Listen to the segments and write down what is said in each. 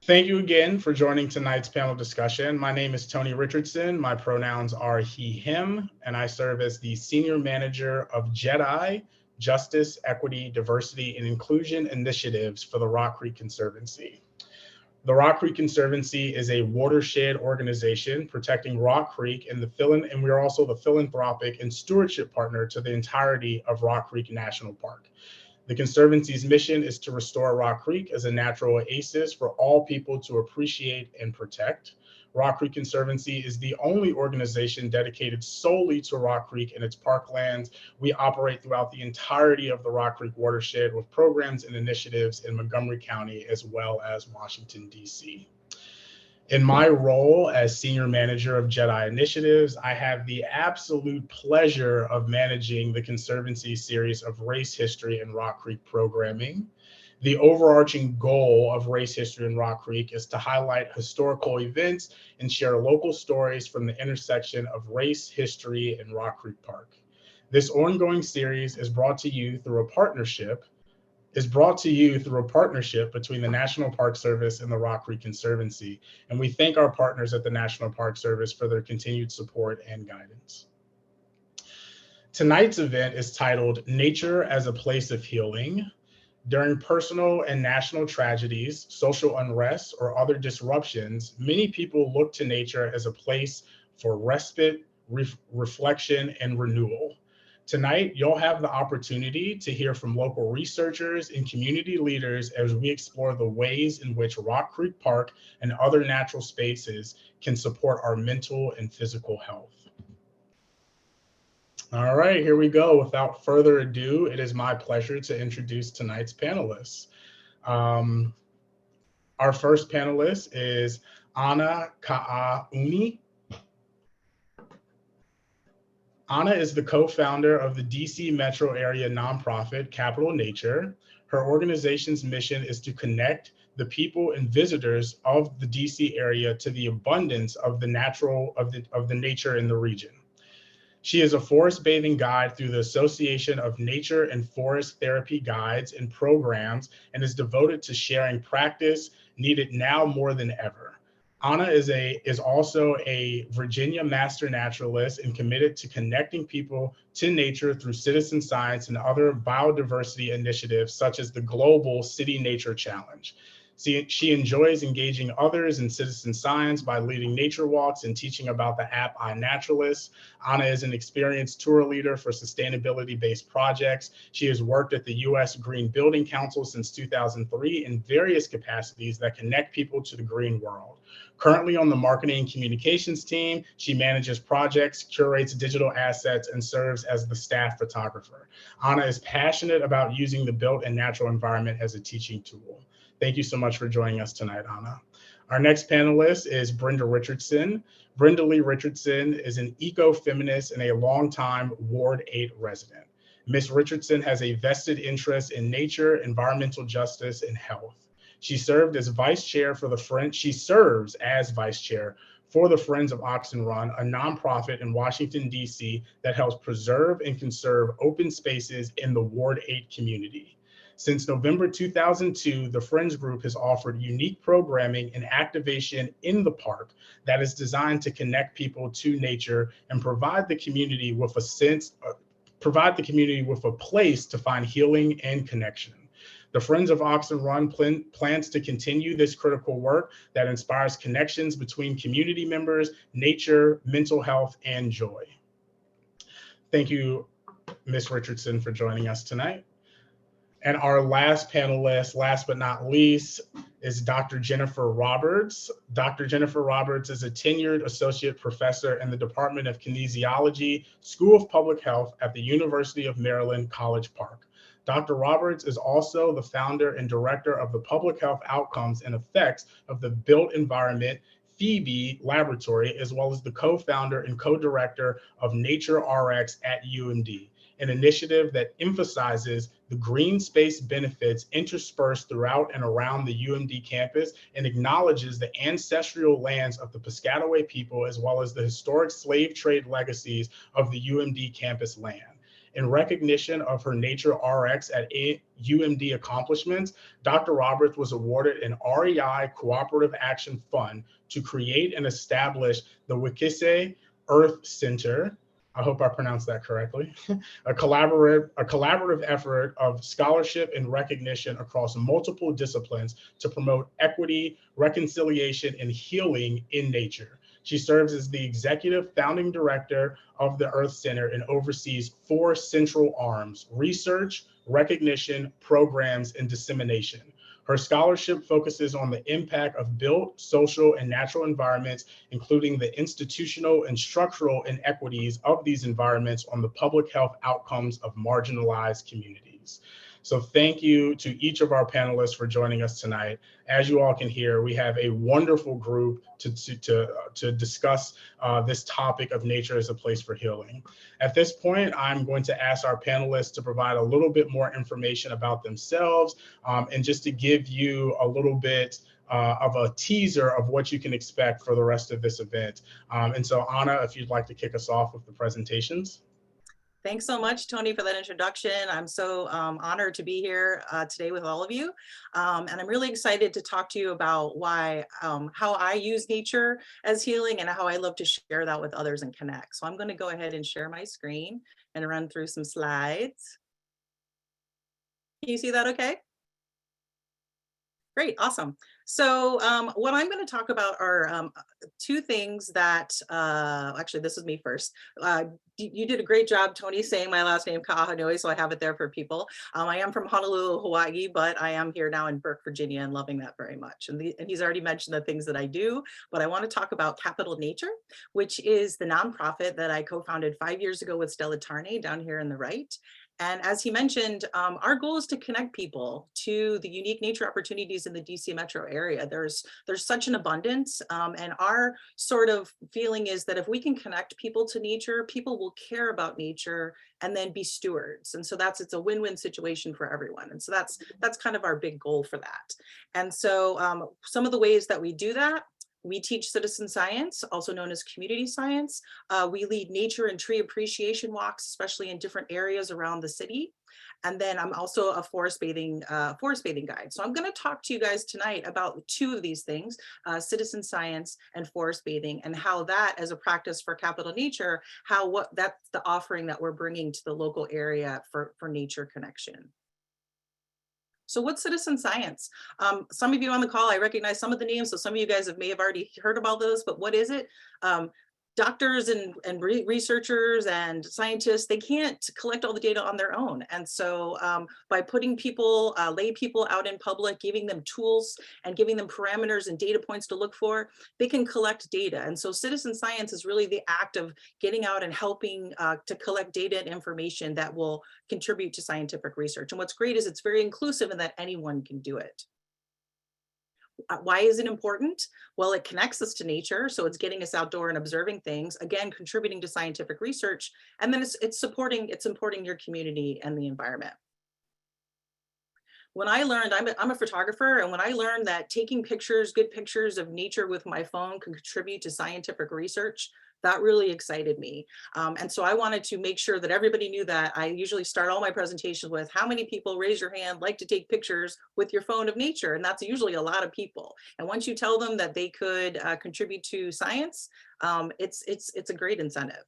Thank you again for joining tonight's panel discussion. My name is Tony Richardson. My pronouns are he, him, and I serve as the Senior Manager of JEDI, Justice, Equity, Diversity, and Inclusion Initiatives for the Rock Creek Conservancy. The Rock Creek Conservancy is a watershed organization protecting Rock Creek and we are also the philanthropic and stewardship partner to the entirety of Rock Creek National Park. The Conservancy's mission is to restore Rock Creek as a natural oasis for all people to appreciate and protect. Rock Creek Conservancy is the only organization dedicated solely to Rock Creek and its parklands. We operate throughout the entirety of the Rock Creek watershed with programs and initiatives in Montgomery County as well as Washington, D.C. In my role as Senior Manager of JEDI Initiatives, I have the absolute pleasure of managing the Conservancy series of race history and Rock Creek programming. The overarching goal of Race History in Rock Creek is to highlight historical events and share local stories from the intersection of race, history, and Rock Creek Park. This ongoing series is brought to you through a partnership between the National Park Service and the Rock Creek Conservancy, and we thank our partners at the National Park Service for their continued support and guidance. Tonight's event is titled Nature as a Place of Healing. During personal and national tragedies, social unrest, or other disruptions, many people look to nature as a place for respite, reflection, and renewal. Tonight, you'll have the opportunity to hear from local researchers and community leaders as we explore the ways in which Rock Creek Park and other natural spaces can support our mental and physical health. All right, here we go. Without further ado, it is my pleasure to introduce tonight's panelists. Our first panelist is Ana Ka'auni. Ana is the co-founder of the DC metro area nonprofit Capital Nature. Her organization's mission is to connect the people and visitors of the DC area to the abundance of the nature in the region. She is a forest bathing guide through the Association of Nature and Forest Therapy Guides and Programs and is devoted to sharing practice needed now more than ever. Ana is also a Virginia Master Naturalist and committed to connecting people to nature through citizen science and other biodiversity initiatives such as the Global City Nature Challenge. She enjoys engaging others in citizen science by leading nature walks and teaching about the app iNaturalist. Ana is an experienced tour leader for sustainability-based projects. She has worked at the U.S. Green Building Council since 2003 in various capacities that connect people to the green world. Currently on the marketing and communications team, she manages projects, curates digital assets, and serves as the staff photographer. Ana is passionate about using the built and natural environment as a teaching tool. Thank you so much for joining us tonight, Ana. Our next panelist is Brenda Richardson. Brenda Lee Richardson is an eco-feminist and a longtime Ward 8 resident. Ms. Richardson has a vested interest in nature, environmental justice, and health. She serves as vice chair for the Friends of Oxen Run, a nonprofit in Washington, D.C. that helps preserve and conserve open spaces in the Ward 8 community. Since November 2002, the Friends Group has offered unique programming and activation in the park that is designed to connect people to nature and provide the community with a place to find healing and connection. The Friends of Oxen Run plans to continue this critical work that inspires connections between community members, nature, mental health, and joy. Thank you, Ms. Richardson, for joining us tonight. And our last panelist, last but not least, is Dr. Jennifer Roberts. Dr. Jennifer Roberts is a tenured associate professor in the Department of Kinesiology, School of Public Health at the University of Maryland, College Park. Dr. Roberts is also the founder and director of the Public Health Outcomes and Effects of the Built Environment Phoebe Laboratory, as well as the co-founder and co-director of Nature RX at UMD, an initiative that emphasizes the green space benefits interspersed throughout and around the UMD campus and acknowledges the ancestral lands of the Piscataway people, as well as the historic slave trade legacies of the UMD campus land. In recognition of her Nature RX at UMD accomplishments, Dr. Roberts was awarded an REI Cooperative Action Fund to create and establish the Wikise Earth Center. I hope I pronounced that correctly. A collaborative effort of scholarship and recognition across multiple disciplines to promote equity, reconciliation, and healing in nature. She serves as the executive founding director of the Earth Center and oversees 4 central arms: research, recognition, programs, and dissemination. Her scholarship focuses on the impact of built, social, and natural environments, including the institutional and structural inequities of these environments on the public health outcomes of marginalized communities. So thank you to each of our panelists for joining us tonight. As you all can hear, we have a wonderful group to discuss this topic of nature as a place for healing. At this point, I'm going to ask our panelists to provide a little bit more information about themselves, and just to give you a little bit of a teaser of what you can expect for the rest of this event. And so Anna, if you'd like to kick us off with the presentations. Thanks so much, Tony, for that introduction. I'm so honored to be here today with all of you. And I'm really excited to talk to you about how I use nature as healing and how I love to share that with others and connect. So I'm going to go ahead and share my screen and run through some slides. Can you see that okay? Great, awesome. So what I'm going to talk about are 2 things that, actually, this is me first. You did a great job, Tony, saying my last name, Ka'ahanui, so I have it there for people. I am from Honolulu, Hawaii, but I am here now in Burke, Virginia, and loving that very much. And he's already mentioned the things that I do, but I want to talk about Capital Nature, which is the nonprofit that I co-founded 5 years ago with Stella Tarnay down here in the right. And as he mentioned, our goal is to connect people to the unique nature opportunities in the DC metro area. There's such an abundance, and our sort of feeling is that if we can connect people to nature, people will care about nature and then be stewards. And so it's a win-win situation for everyone. And so that's kind of our big goal for that. And so some of the ways that we do that: we teach citizen science, also known as community science. We lead nature and tree appreciation walks, especially in different areas around the city. And then I'm also a forest bathing guide. So I'm going to talk to you guys tonight about 2 of these things, citizen science and forest bathing, and how that, as a practice for Capital Nature, that's the offering that we're bringing to the local area for nature connection. So what's citizen science? Some of you on the call, I recognize some of the names, so some of you guys may have already heard about those, but what is it? Doctors and researchers and scientists, they can't collect all the data on their own. And so by putting lay people out in public, giving them tools and giving them parameters and data points to look for, they can collect data. And so citizen science is really the act of getting out and helping to collect data and information that will contribute to scientific research. And what's great is it's very inclusive in that anyone can do it. Why is it important? Well, it connects us to nature, so it's getting us outdoor and observing things, again, contributing to scientific research, and then it's supporting your community and the environment. When I learned, I'm a photographer, and when I learned that taking good pictures of nature with my phone can contribute to scientific research, that really excited me. And so I wanted to make sure that everybody knew that. I usually start all my presentations with, how many people, raise your hand, like to take pictures with your phone of nature? And that's usually a lot of people. And once you tell them that they could contribute to science, it's a great incentive.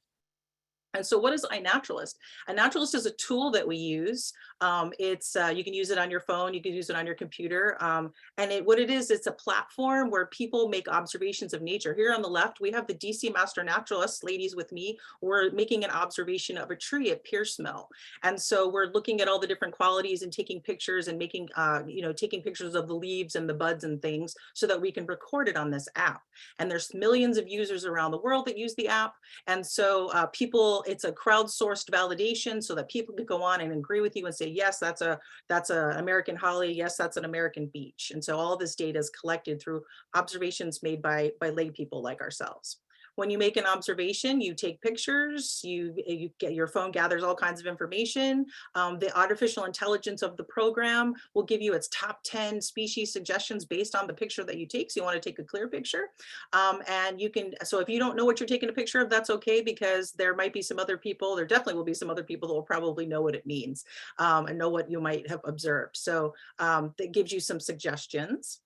And so what is iNaturalist? iNaturalist is a tool that we use. You can use it on your phone, you can use it on your computer. What it is, it's a platform where people make observations of nature. Here on the left, we have the DC Master Naturalists, ladies with me. We're making an observation of a tree at Pierce Mill. And so we're looking at all the different qualities and taking pictures and taking pictures of the leaves and the buds and things so that we can record it on this app. And there's millions of users around the world that use the app. And so it's a crowdsourced validation so that people can go on and agree with you and say, yes, that's a American holly. Yes, that's an American beech. And so all this data is collected through observations made by lay people like ourselves. When you make an observation, you take pictures, you get your phone gathers all kinds of information. The artificial intelligence of the program will give you its top 10 species suggestions based on the picture that you take. So you want to take a clear picture. And you can, so if you don't know what you're taking a picture of, that's okay, because there might be some other people, there definitely will be some other people that will probably know what it means and know what you might have observed. So that gives you some suggestions.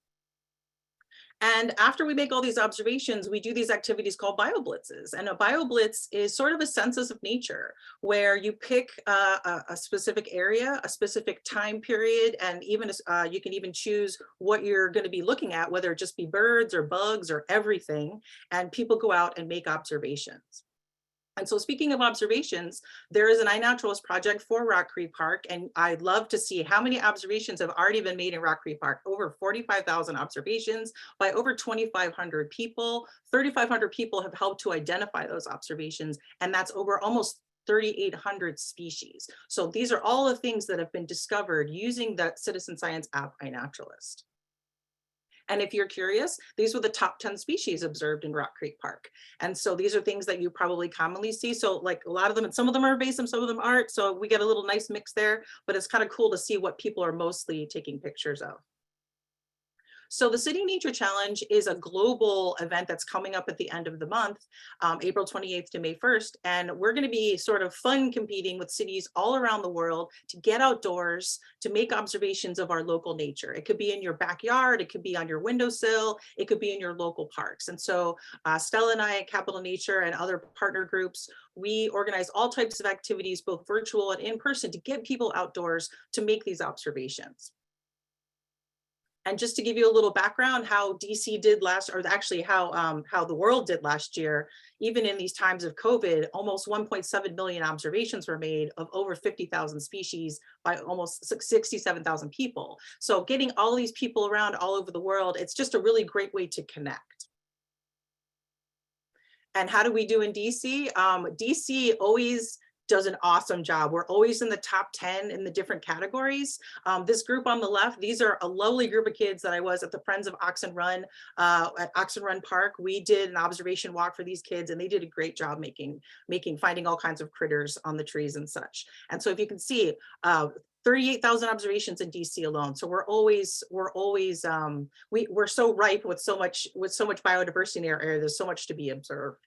And after we make all these observations, we do these activities called bioblitzes. And a bioblitz is sort of a census of nature, where you pick a specific area, a specific time period, and even you can even choose what you're going to be looking at, whether it just be birds or bugs or everything. And people go out and make observations. And so speaking of observations, there is an iNaturalist project for Rock Creek Park, and I'd love to see how many observations have already been made in Rock Creek Park. Over 45,000 observations by over 2,500 people. 3,500 people have helped to identify those observations, and that's over almost 3,800 species. So these are all the things that have been discovered using the citizen science app iNaturalist. And if you're curious, these were the top 10 species observed in Rock Creek Park. And so these are things that you probably commonly see. So like a lot of them, and some of them are invasive, some of them aren't. So we get a little nice mix there, but it's kind of cool to see what people are mostly taking pictures of. So the City Nature Challenge is a global event that's coming up at the end of the month, April 28th to May 1st. And we're going to be sort of fun competing with cities all around the world to get outdoors, to make observations of our local nature. It could be in your backyard, it could be on your windowsill, it could be in your local parks. And so Stella and I at Capital Nature and other partner groups, we organize all types of activities, both virtual and in person, to get people outdoors to make these observations. And just to give you a little background, how DC did last, or actually how the world did last year, even in these times of COVID, almost 1.7 million observations were made of over 50,000 species by almost 67,000 people. So getting all these people around all over the world, it's just a really great way to connect. And how do we do in DC? DC always does an awesome job. We're always in the top 10 in the different categories. This group on the left, these are a lovely group of kids that I was at the Friends of Oxen Run at Oxen Run Park. We did an observation walk for these kids, and they did a great job finding all kinds of critters on the trees and such. And so if you can see, 38,000 observations in DC alone. So we're so ripe with so much biodiversity in our area. There's so much to be observed.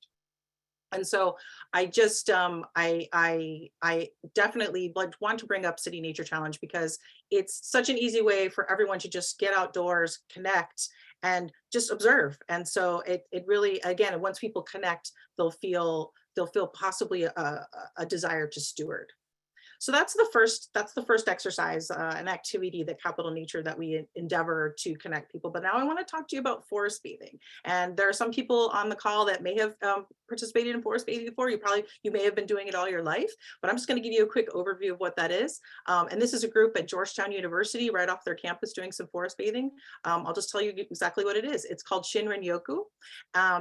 And so I just, I definitely want to bring up City Nature Challenge because it's such an easy way for everyone to just get outdoors, connect, and just observe. And so it really, again, once people connect, they'll feel possibly a desire to steward. So that's the first exercise, an activity that Capital Nature that we endeavor to connect people. But now I want to talk to you about forest bathing. And there are some people on the call that may have participated in forest bathing before. You may have been doing it all your life, but I'm just going to give you a quick overview of what that is. And this is a group at Georgetown University right off their campus doing some forest bathing. I'll just tell you exactly what it is. It's called Shinrin-yoku.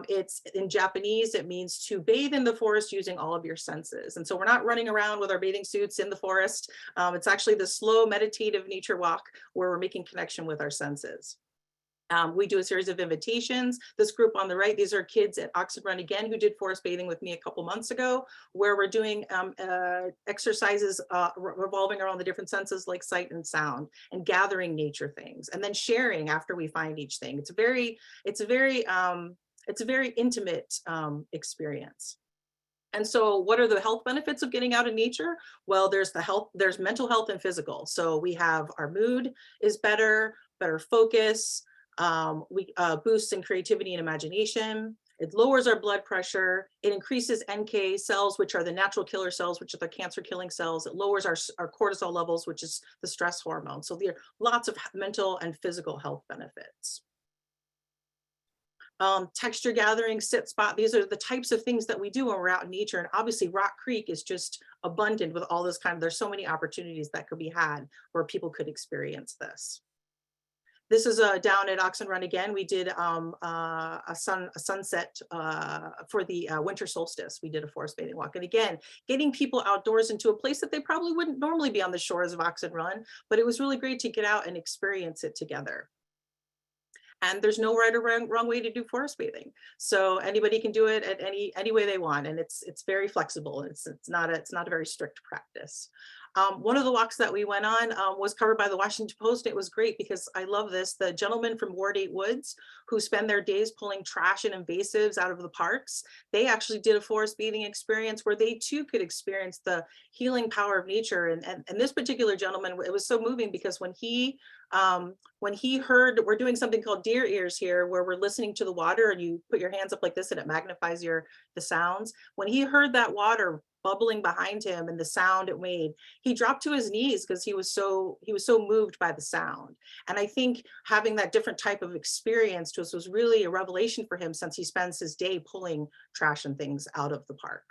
It's in Japanese, it means to bathe in the forest using all of your senses. And so we're not running around with our bathing suits in the forest. It's actually the slow meditative nature walk where we're making connection with our senses. We do a series of invitations. This group on the right, these are kids at Oxen Run again who did forest bathing with me a couple months ago, where we're doing exercises revolving around the different senses like sight and sound, and gathering nature things, and then sharing after we find each thing. It's a very intimate experience. And so what are the health benefits of getting out in nature? Well, there's mental health and physical. So we have our mood is better focus, we boosts in creativity and imagination. It lowers our blood pressure. It increases NK cells, which are the natural killer cells, which are the cancer killing cells. It lowers our cortisol levels, which is the stress hormone. So there are lots of mental and physical health benefits. Texture gathering, sit spot. These are the types of things that we do when we're out in nature. And obviously Rock Creek is just abundant with all this there's so many opportunities that could be had where people could experience this. This is down at Oxen Run again. We did a sunset for the winter solstice. We did a forest bathing walk. And again, getting people outdoors into a place that they probably wouldn't normally be on the shores of Oxen Run, but it was really great to get out and experience it together. And there's no right or wrong way to do forest bathing. So anybody can do it at any way they want, and it's very flexible. It's not a very strict practice. One of the walks that we went on was covered by the Washington Post. It was great because I love this. The gentlemen from Ward 8 Woods who spend their days pulling trash and invasives out of the parks, they actually did a forest bathing experience where they too could experience the healing power of nature. And this particular gentleman, it was so moving because when he heard, we're doing something called deer ears here, where we're listening to the water and you put your hands up like this and it magnifies the sounds. When he heard that water bubbling behind him and the sound it made, he dropped to his knees because he was so moved by the sound. And I think having that different type of experience was really a revelation for him, since he spends his day pulling trash and things out of the park.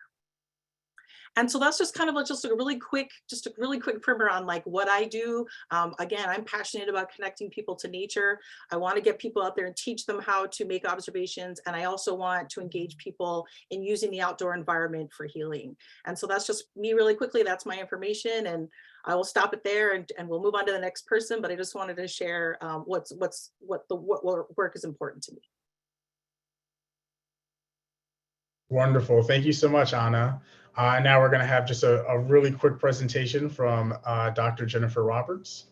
And so that's just kind of just a really quick primer on like what I do. Again, I'm passionate about connecting people to nature. I want to get people out there and teach them how to make observations. And I also want to engage people in using the outdoor environment for healing. And so that's just me really quickly. That's my information. And I will stop it there and we'll move on to the next person. But I just wanted to share what work is important to me. Wonderful. Thank you so much, Anna. Now we're going to have just a really quick presentation from Dr. Jennifer Roberts.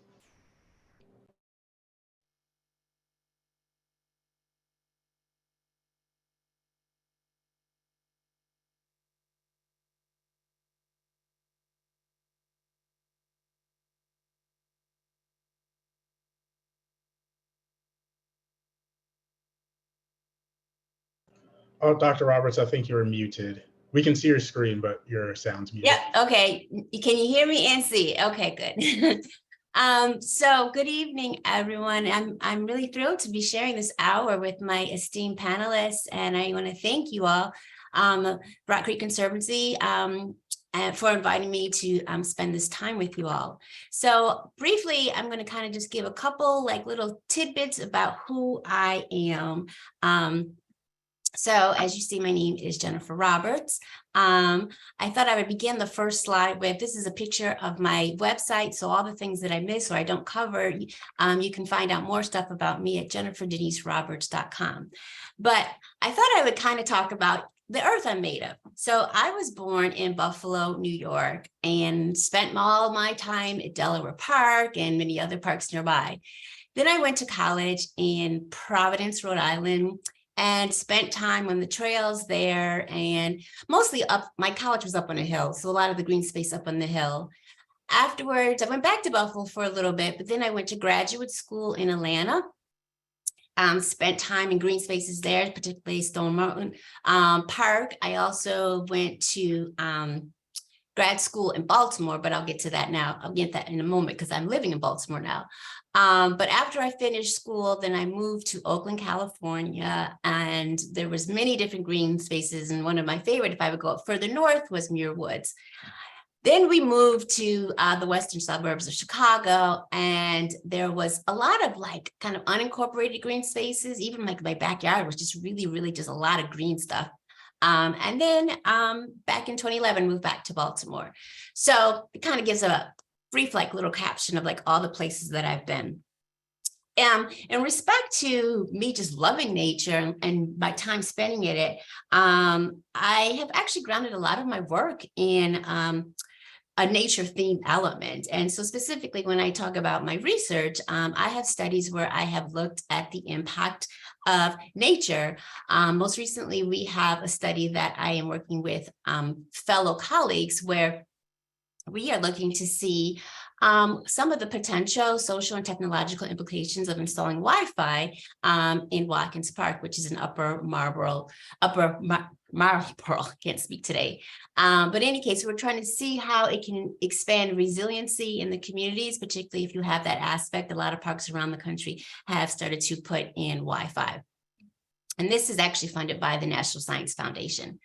Oh, Dr. Roberts, I think you're muted. We can see your screen, but your sound's muted. Yep. Okay. Can you hear me and see? Okay, good. So good evening, everyone. I'm really thrilled to be sharing this hour with my esteemed panelists, and I want to thank you all, Rock Creek Conservancy, for inviting me to spend this time with you all. So briefly, I'm going to kind of just give a couple like little tidbits about who I am. So as you see, my name is Jennifer Roberts. I thought I would begin the first slide with, this is a picture of my website. So all the things that I miss or I don't cover, you can find out more stuff about me at jenniferdeniseroberts.com. But I thought I would kind of talk about the earth I'm made of. So I was born in Buffalo, New York, and spent all my time at Delaware Park and many other parks nearby. Then I went to college in Providence, Rhode Island, and spent time on the trails there, and mostly up, my college was up on a hill, so a lot of the green space up on the hill. Afterwards, I went back to Buffalo for a little bit, but then I went to graduate school in Atlanta, spent time in green spaces there, particularly Stone Mountain Park. I also went to grad school in Baltimore, but I'll get to that now. I'll get that in a moment because I'm living in Baltimore now. But after I finished school, then I moved to Oakland, California, and there was many different green spaces. And one of my favorite, if I would go up further north, was Muir Woods. Then we moved to the western suburbs of Chicago, and there was a lot of like kind of unincorporated green spaces. Even like my backyard was just really just a lot of green stuff. And then back in 2011, moved back to Baltimore. So it kind of gives a brief like little caption of like all the places that I've been. In respect to me just loving nature and my time spending in it, I have actually grounded a lot of my work in a nature themed element. And so specifically when I talk about my research, I have studies where I have looked at the impact of nature. Most recently, we have a study that I am working with fellow colleagues where we are looking to see some of the potential social and technological implications of installing Wi-Fi in Watkins Park, which is in Upper Marlboro, can't speak today. But in any case, we're trying to see how it can expand resiliency in the communities, particularly if you have that aspect. A lot of parks around the country have started to put in Wi-Fi. And this is actually funded by the National Science Foundation.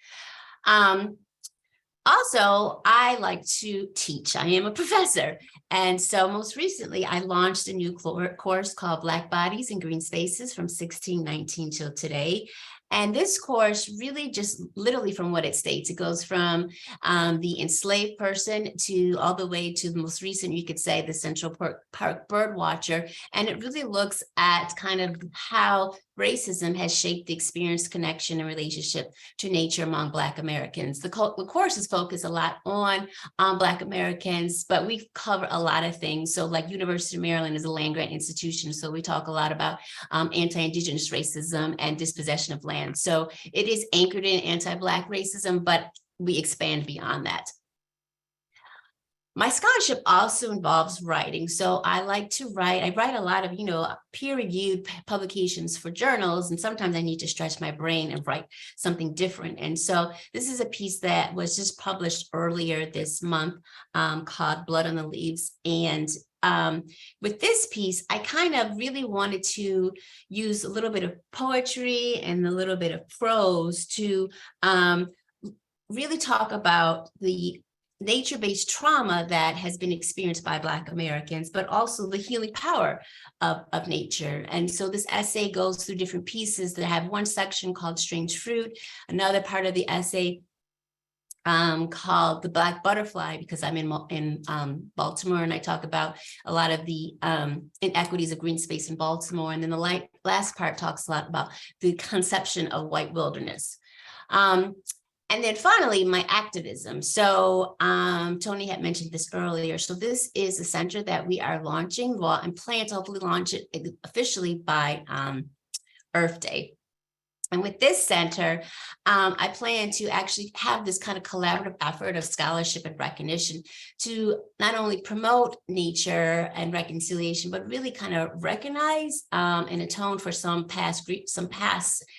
Also, I like to teach. I am a professor. And so most recently, I launched a new course called Black Bodies in Green Spaces from 1619 till today. And this course really just literally from what it states, it goes from the enslaved person to all the way to the most recent, you could say, the Central Park bird watcher. And it really looks at kind of how racism has shaped the experience, connection, and relationship to nature among Black Americans. The course is focused a lot on Black Americans, but we cover a lot of things. So like University of Maryland is a land-grant institution, so we talk a lot about anti-Indigenous racism and dispossession of land. So it is anchored in anti-Black racism, but we expand beyond that. My scholarship also involves writing. So I like to write. I write a lot of, peer-reviewed publications for journals, and sometimes I need to stretch my brain and write something different. And so this is a piece that was just published earlier this month called Blood on the Leaves. And with this piece, I kind of really wanted to use a little bit of poetry and a little bit of prose to really talk about the nature-based trauma that has been experienced by Black Americans, but also the healing power of nature. And so this essay goes through different pieces that have one section called Strange Fruit, another part of the essay called The Black Butterfly, because I'm in Baltimore, and I talk about a lot of the inequities of green space in Baltimore. And then the last part talks a lot about the conception of white wilderness. And then finally, my activism. So Tony had mentioned this earlier. So this is a center that we are launching, and plan to hopefully launch it officially by Earth Day. And with this center, I plan to actually have this kind of collaborative effort of scholarship and recognition to not only promote nature and reconciliation, but really kind of recognize and atone for some past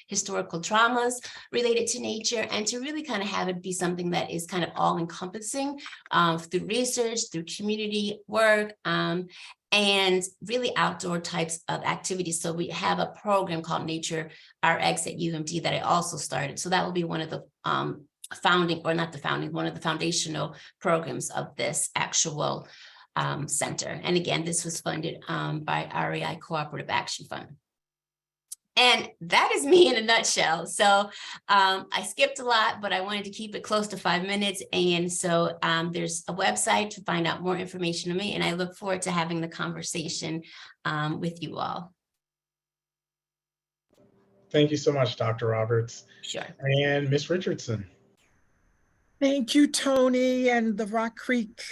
historical traumas related to nature, and to really kind of have it be something that is kind of all-encompassing through research, through community work, and really outdoor types of activities. So we have a program called Nature RX at UMD that I also started. So that will be one of the one of the foundational programs of this actual center. And again, this was funded by REI Cooperative Action Fund. And that is me in a nutshell. So I skipped a lot, but I wanted to keep it close to 5 minutes. And so there's a website to find out more information on me. And I look forward to having the conversation with you all. Thank you so much, Dr. Roberts. Sure. And Ms. Richardson. Thank you, Tony, and the Rock Creek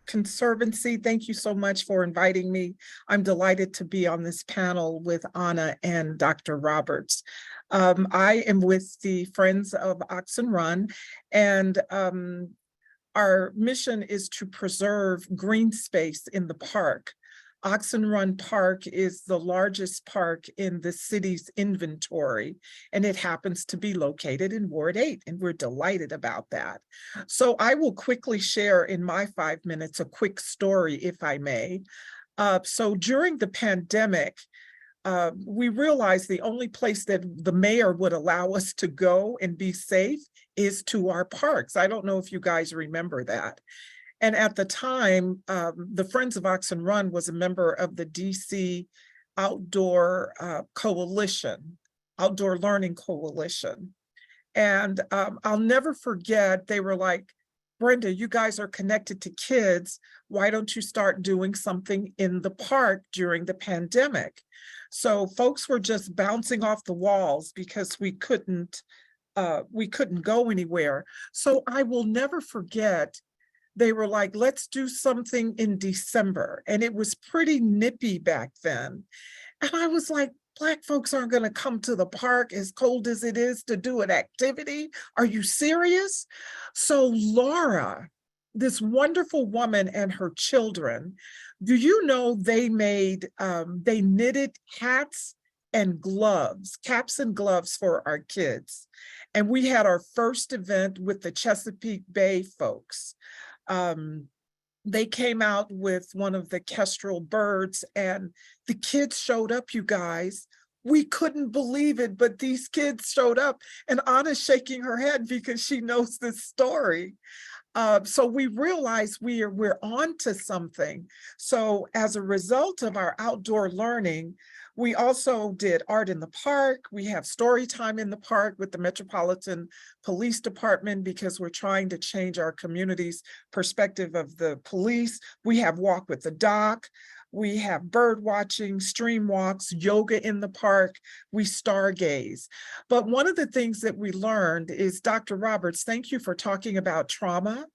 Conservancy. Thank you so much for inviting me. I'm delighted to be on this panel with Anna and Dr. Roberts. I am with the Friends of Oxon Run, and our mission is to preserve green space in the park. Oxon Run Park is the largest park in the city's inventory, and it happens to be located in Ward 8, and we're delighted about that. So I will quickly share in my 5 minutes a quick story, if I may. So during the pandemic, we realized the only place that the mayor would allow us to go and be safe is to our parks. I don't know if you guys remember that. And at the time, the Friends of Oxon Run was a member of the DC Outdoor Coalition, Outdoor Learning Coalition. And I'll never forget, they were like, Brenda, you guys are connected to kids. Why don't you start doing something in the park during the pandemic? So folks were just bouncing off the walls because we couldn't go anywhere. So I will never forget, they were like, let's do something in December. And it was pretty nippy back then. And I was like, Black folks aren't going to come to the park as cold as it is to do an activity. Are you serious? So Laura, this wonderful woman, and her children, do you know they knitted hats and gloves, caps and gloves for our kids. And we had our first event with the Chesapeake Bay folks. They came out with one of the kestrel birds, and the kids showed up, you guys. We couldn't believe it, but these kids showed up, and Anna's shaking her head because she knows this story. So we realized we're on to something. So as a result of our outdoor learning, We also did art in the park. We have story time in the park with the Metropolitan Police Department because we're trying to change our community's perspective of the police. We have walk with the doc. We have bird watching, stream walks, yoga in the park. We stargaze. But one of the things that we learned is, Dr. Roberts, thank you for talking about trauma.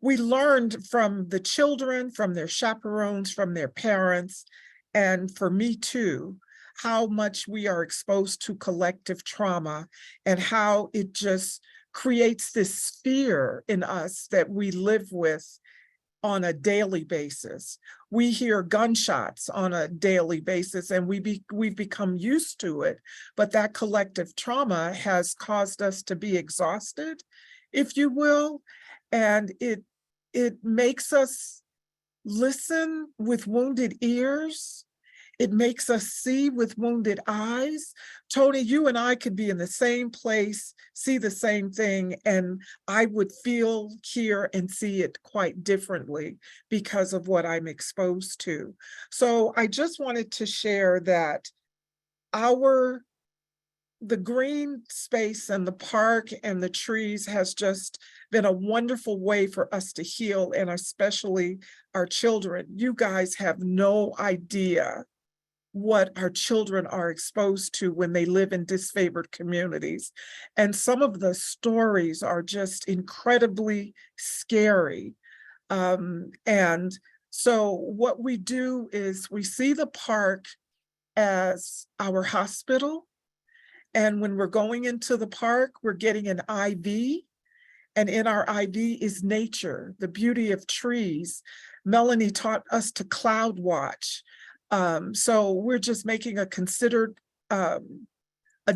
We learned from the children, from their chaperones, from their parents, and for me too, how much we are exposed to collective trauma and how it just creates this fear in us that we live with on a daily basis. We hear gunshots on a daily basis and we've become used to it, but that collective trauma has caused us to be exhausted, if you will, and it makes us listen with wounded ears. It makes us see with wounded eyes. Tony, you and I could be in the same place, see the same thing, and I would feel, hear, and see it quite differently because of what I'm exposed to. So I just wanted to share that the green space and the park and the trees has just been a wonderful way for us to heal, and especially our children. You guys have no idea what our children are exposed to when they live in disfavored communities. And some of the stories are just incredibly scary. And so what we do is we see the park as our hospital. And when we're going into the park, we're getting an IV. And in our IV is nature, the beauty of trees. Melanie taught us to cloud watch. So we're just making a considered, a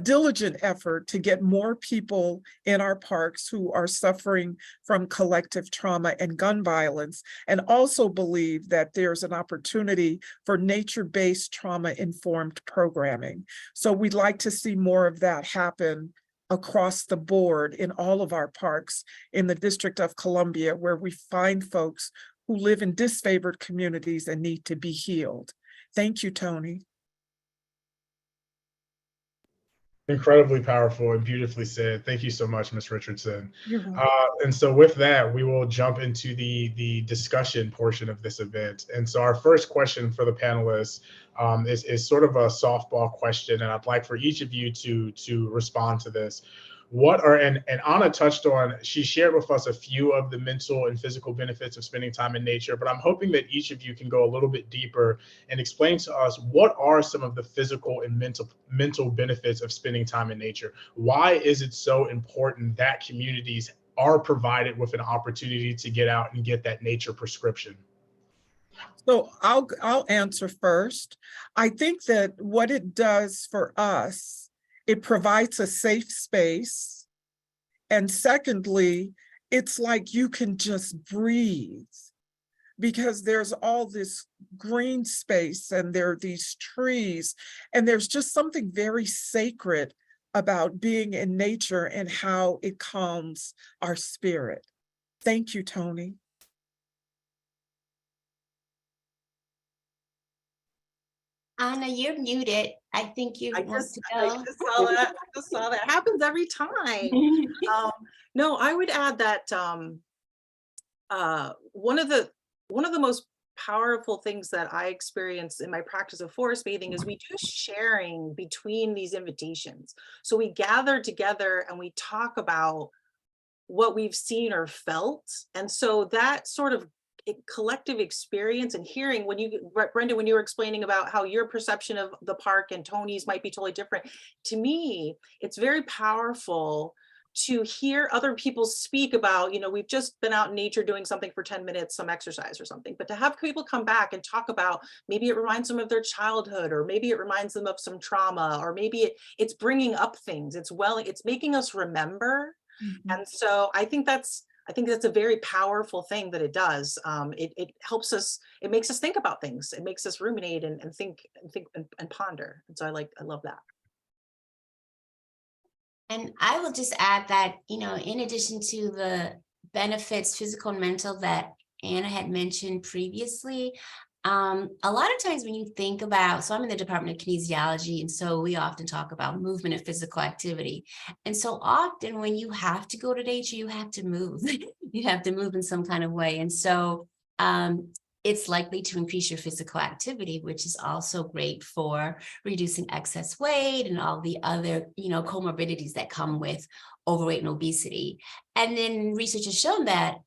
diligent effort to get more people in our parks who are suffering from collective trauma and gun violence, and also believe that there's an opportunity for nature-based trauma-informed programming. So we'd like to see more of that happen across the board in all of our parks in the District of Columbia, where we find folks who live in disfavored communities and need to be healed. Thank you, Tony. Incredibly powerful and beautifully said. Thank you so much, Ms. Richardson. You're welcome. And so with that, we will jump into the discussion portion of this event. And so our first question for the panelists is sort of a softball question, and I'd like for each of you to respond to this. What are, and Anna touched on, she shared with us a few of the mental and physical benefits of spending time in nature, but I'm hoping that each of you can go a little bit deeper and explain to us what are some of the physical and mental benefits of spending time in nature. Why is it so important that communities are provided with an opportunity to get out and get that nature prescription? So I'll answer first. I think that what it does for us, it provides a safe space. And secondly, it's like you can just breathe because there's all this green space and there are these trees, and there's just something very sacred about being in nature and how it calms our spirit. Thank you, Tony. Anna, you're muted. I think you want to go. I just saw that. I just saw that. It happens every time. No, I would add that one of the most powerful things that I experience in my practice of forest bathing is we do sharing between these invitations. So we gather together and we talk about what we've seen or felt. And so that sort of collective experience and hearing, when you, Brenda, when you were explaining about how your perception of the park and Tony's might be totally different, to me, it's very powerful to hear other people speak about, you know, we've just been out in nature doing something for 10 minutes, some exercise or something, but to have people come back and talk about, maybe it reminds them of their childhood, or maybe it reminds them of some trauma, or maybe it's bringing up things, it's making us remember. Mm-hmm. And so I think that's a very powerful thing that it does. It helps us, it makes us think about things. It makes us ruminate and think and ponder. And so I love that. And I will just add that, you know, in addition to the benefits, physical and mental, that Anna had mentioned previously, A lot of times when you think about, so I'm in the Department of Kinesiology, and so we often talk about movement and physical activity. And so often when you have to go to nature, you have to move. You have to move in some kind of way. And so it's likely to increase your physical activity, which is also great for reducing excess weight and all the other, comorbidities that come with overweight and obesity. And then research has shown that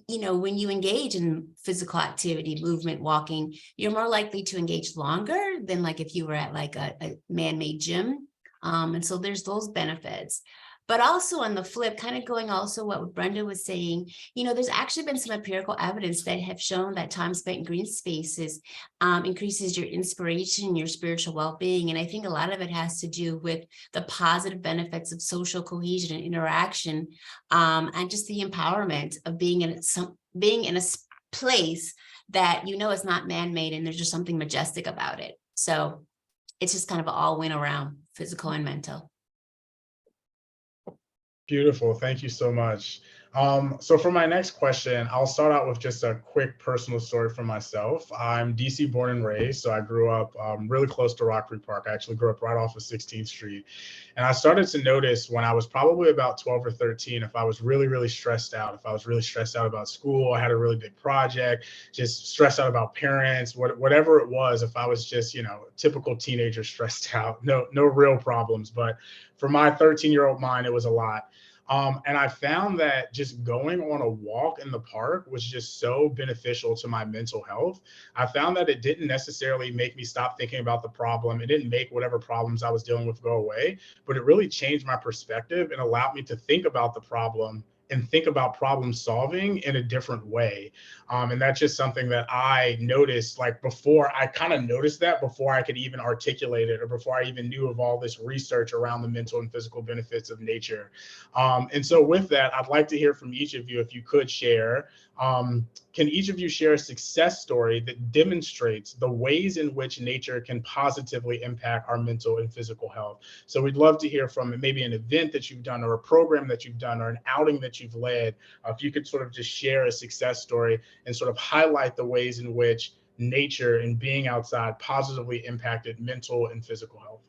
when you engage in physical activity, movement, walking, you're more likely to engage longer than like if you were at like a man-made gym. And so there's those benefits. But also on the flip, kind of going also what Brenda was saying, there's actually been some empirical evidence that have shown that time spent in green spaces increases your inspiration, your spiritual well-being. And I think a lot of it has to do with the positive benefits of social cohesion and interaction, and just the empowerment of being in a place that is not man-made, and there's just something majestic about it. So it's just kind of an all win around, physical and mental. Beautiful. Thank you so much. So for my next question, I'll start out with just a quick personal story for myself. I'm DC born and raised, so I grew up really close to Rock Creek Park. I actually grew up right off of 16th Street. And I started to notice when I was probably about 12 or 13, if I was really, really stressed out, if I was really stressed out about school, I had a really big project, just stressed out about parents, whatever it was, if I was just, typical teenager stressed out, no real problems. But for my 13-year-old mind, it was a lot. And I found that just going on a walk in the park was just so beneficial to my mental health. I found that it didn't necessarily make me stop thinking about the problem. It didn't make whatever problems I was dealing with go away, but it really changed my perspective and allowed me to think about the problem and think about problem solving in a different way. And that's just something that I noticed, like before I kind of noticed that before I could even articulate it or before I even knew of all this research around the mental and physical benefits of nature. And so with that, I'd like to hear from each of you, if you could share, can each of you share a success story that demonstrates the ways in which nature can positively impact our mental and physical health? So we'd love to hear from maybe an event that you've done or a program that you've done or an outing that you've led. If you could sort of just share a success story and sort of highlight the ways in which nature and being outside positively impacted mental and physical health.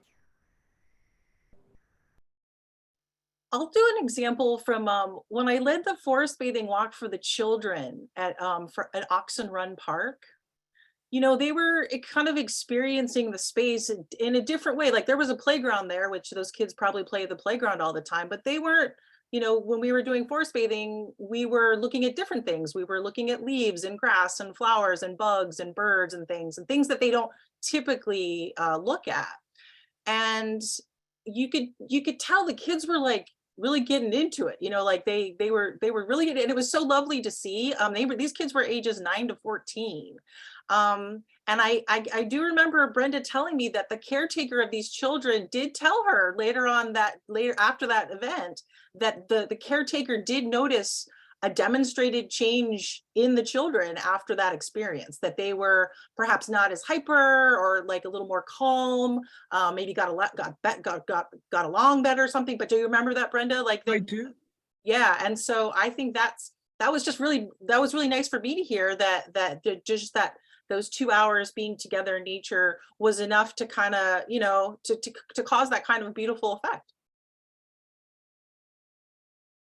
I'll do an example from when I led the forest bathing walk for the children at Oxen Run Park. They were kind of experiencing the space in a different way. Like there was a playground there, which those kids probably play at the playground all the time, but they weren't, when we were doing forest bathing, we were looking at different things. We were looking at leaves and grass and flowers and bugs and birds and things that they don't typically look at. And you could tell the kids were like really getting into it, like they were really getting, and it was so lovely to see. These kids were ages 9 to 14. And I do remember Brenda telling me that the caretaker of these children did tell her later after that event that the caretaker did notice a demonstrated change in the children after that experience, that they were perhaps not as hyper or like a little more calm, maybe got along better or something. But do you remember that, Brenda? I do. Yeah. And so I think that was really nice for me to hear that those 2 hours being together in nature was enough to kind of, to cause that kind of beautiful effect.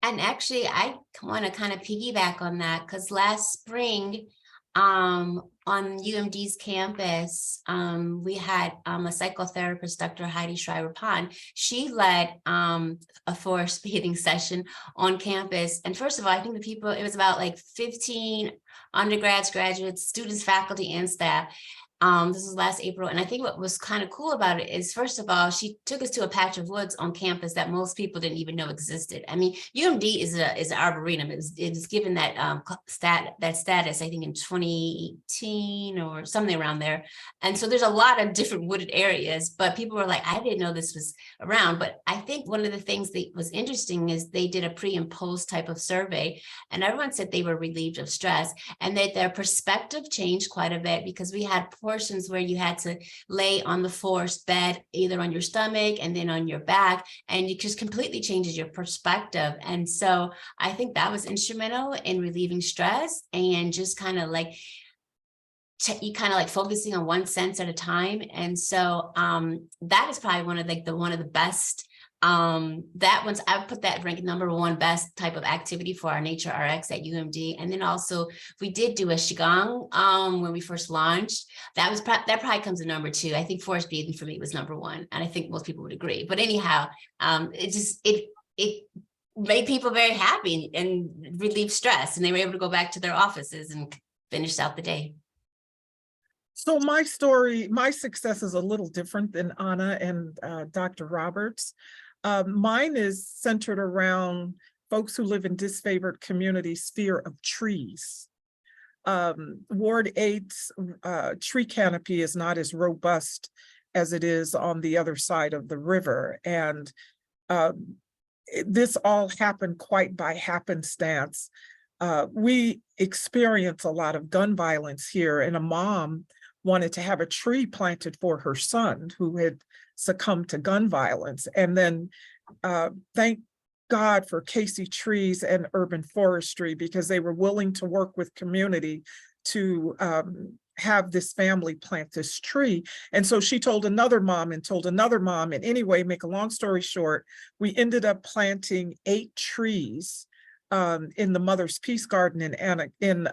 And actually, I want to kind of piggyback on that because last spring on UMD's campus, we had a psychotherapist, Dr. Heidi Schreiber-Pond. She led a forest bathing session on campus. And first of all, I think it was about like 15 undergrads, graduates, students, faculty, and staff. This was last April. And I think what was kind of cool about it is, first of all, she took us to a patch of woods on campus that most people didn't even know existed. I mean, UMD is an arboretum. It was given that status, I think, in 2018 or something around there. And so there's a lot of different wooded areas, but people were like, I didn't know this was around. But I think one of the things that was interesting is they did a pre and post type of survey, and everyone said they were relieved of stress and that their perspective changed quite a bit, because we had portions where you had to lay on the forest bed, either on your stomach and then on your back, and it just completely changes your perspective. And so I think that was instrumental in relieving stress and just kind of like you kind of like focusing on one sense at a time. And so that is probably one of the best, that one's, I would put that rank #1 best type of activity for our Nature RX at UMD. And then also we did do a Qigong when we first launched. That probably comes in #2. I think forest bathing for me was #1, and I think most people would agree. But anyhow, it made people very happy and relieved stress, and they were able to go back to their offices and finish out the day. So my story, my success is a little different than Anna and Dr. Roberts. Mine is centered around folks who live in disfavored communities' fear of trees. Ward 8's tree canopy is not as robust as it is on the other side of the river. And this all happened quite by happenstance. We experience a lot of gun violence here, and a mom wanted to have a tree planted for her son who had succumbed to gun violence. And then thank God for Casey Trees and Urban Forestry, because they were willing to work with community to have this family plant this tree. And so she told another mom and told another mom. And anyway, make a long story short, we ended up planting 8 trees in the Mother's Peace Garden in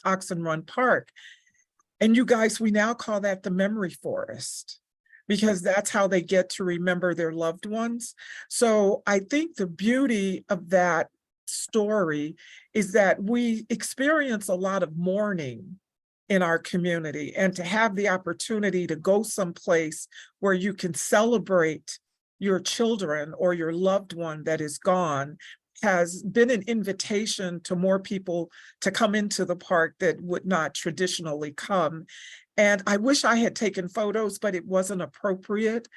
Oxen Run Park. And you guys, we now call that the memory forest, because that's how they get to remember their loved ones. So I think the beauty of that story is that we experience a lot of mourning in our community, and to have the opportunity to go someplace where you can celebrate your children or your loved one that is gone has been an invitation to more people to come into the park that would not traditionally come. And I wish I had taken photos, but it wasn't appropriate.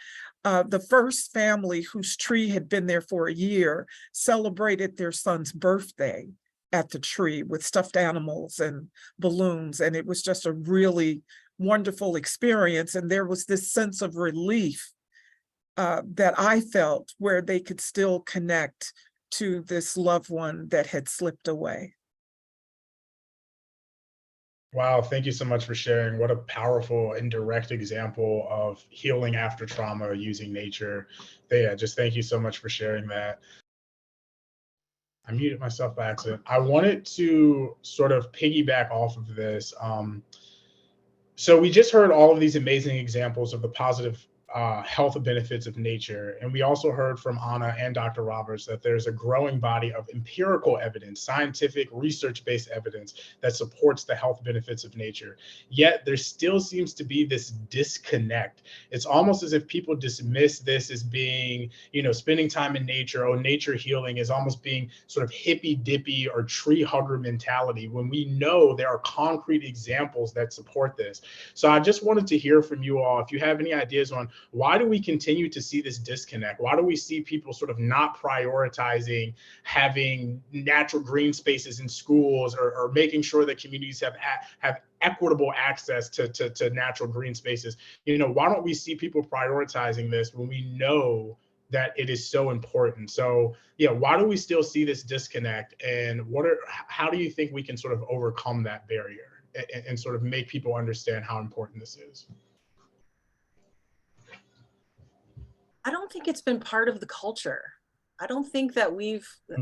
The first family whose tree had been there for a year celebrated their son's birthday at the tree with stuffed animals and balloons. And it was just a really wonderful experience. And there was this sense of relief that I felt, where they could still connect to this loved one that had slipped away. Wow, thank you so much for sharing. What a powerful and direct example of healing after trauma using nature. Yeah, just thank you so much for sharing that. I muted myself by accident. I wanted to sort of piggyback off of this. So we just heard all of these amazing examples of the positive health benefits of nature. And we also heard from Anna and Dr. Roberts that there's a growing body of empirical evidence, scientific research-based evidence that supports the health benefits of nature. Yet there still seems to be this disconnect. It's almost as if people dismiss this as being, spending time in nature, or nature healing is almost being sort of hippy dippy or tree hugger mentality, when we know there are concrete examples that support this. So I just wanted to hear from you all, if you have any ideas on why do we continue to see this disconnect? Why do we see people sort of not prioritizing having natural green spaces in schools, or making sure that communities have equitable access to natural green spaces? Why don't we see people prioritizing this when we know that it is so important? So yeah, why do we still see this disconnect, and how do you think we can sort of overcome that barrier and sort of make people understand how important this is? I don't think it's been part of the culture. I don't think that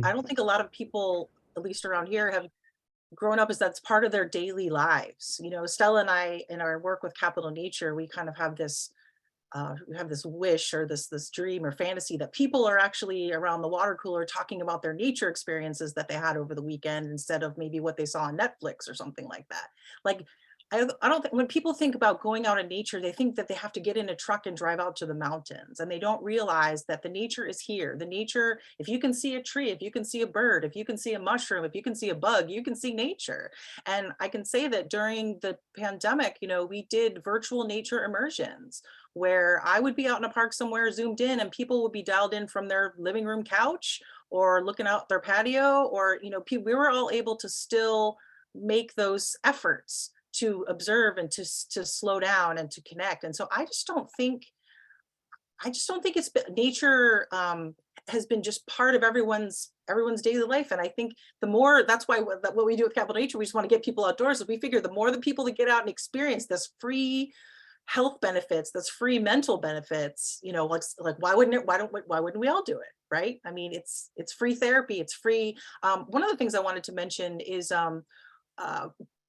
I don't think a lot of people, at least around here, have grown up as that's part of their daily lives. Stella and I, in our work with Capital Nature, we kind of have this wish, or this dream or fantasy, that people are actually around the water cooler talking about their nature experiences that they had over the weekend, instead of maybe what they saw on Netflix or something like that. Like, I don't think, when people think about going out in nature, they think that they have to get in a truck and drive out to the mountains, and they don't realize that the nature is here. The nature, if you can see a tree, if you can see a bird, if you can see a mushroom, if you can see a bug, you can see nature. And I can say that during the pandemic, we did virtual nature immersions, where I would be out in a park somewhere zoomed in, and people would be dialed in from their living room couch or looking out their patio, or, we were all able to still make those efforts to observe and to slow down and to connect. And so I just don't think it's nature. has been just part of everyone's daily life. And I think the more, that's why what we do with Capital Nature, we just want to get people outdoors. We figure the more the people that get out and experience this free health benefits, this free mental benefits, you know, like why wouldn't we all do it, right? I mean, it's free therapy, it's free. One of the things I wanted to mention is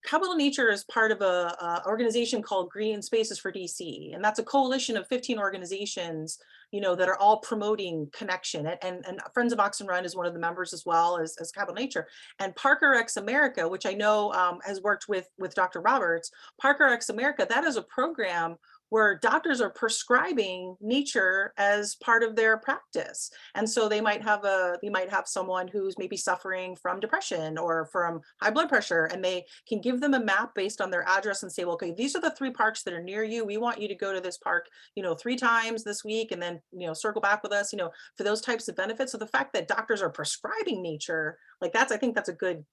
Capital Nature is part of a organization called Green Spaces for DC, and that's a coalition of 15 organizations, you know, that are all promoting connection. And Friends of Oxen Run is one of the members, as well as Capital Nature. And Parker X America, which I know has worked with Dr. Roberts. Parker X America, that is a program where doctors are prescribing nature as part of their practice. And so they might have someone who's maybe suffering from depression or from high blood pressure, and they can give them a map based on their address and say, well, okay, these are the 3 parks that are near you. We want you to go to this park, you know, 3 times this week, and then, you know, circle back with us, you know, for those types of benefits. So the fact that doctors are prescribing nature, like I think that's a good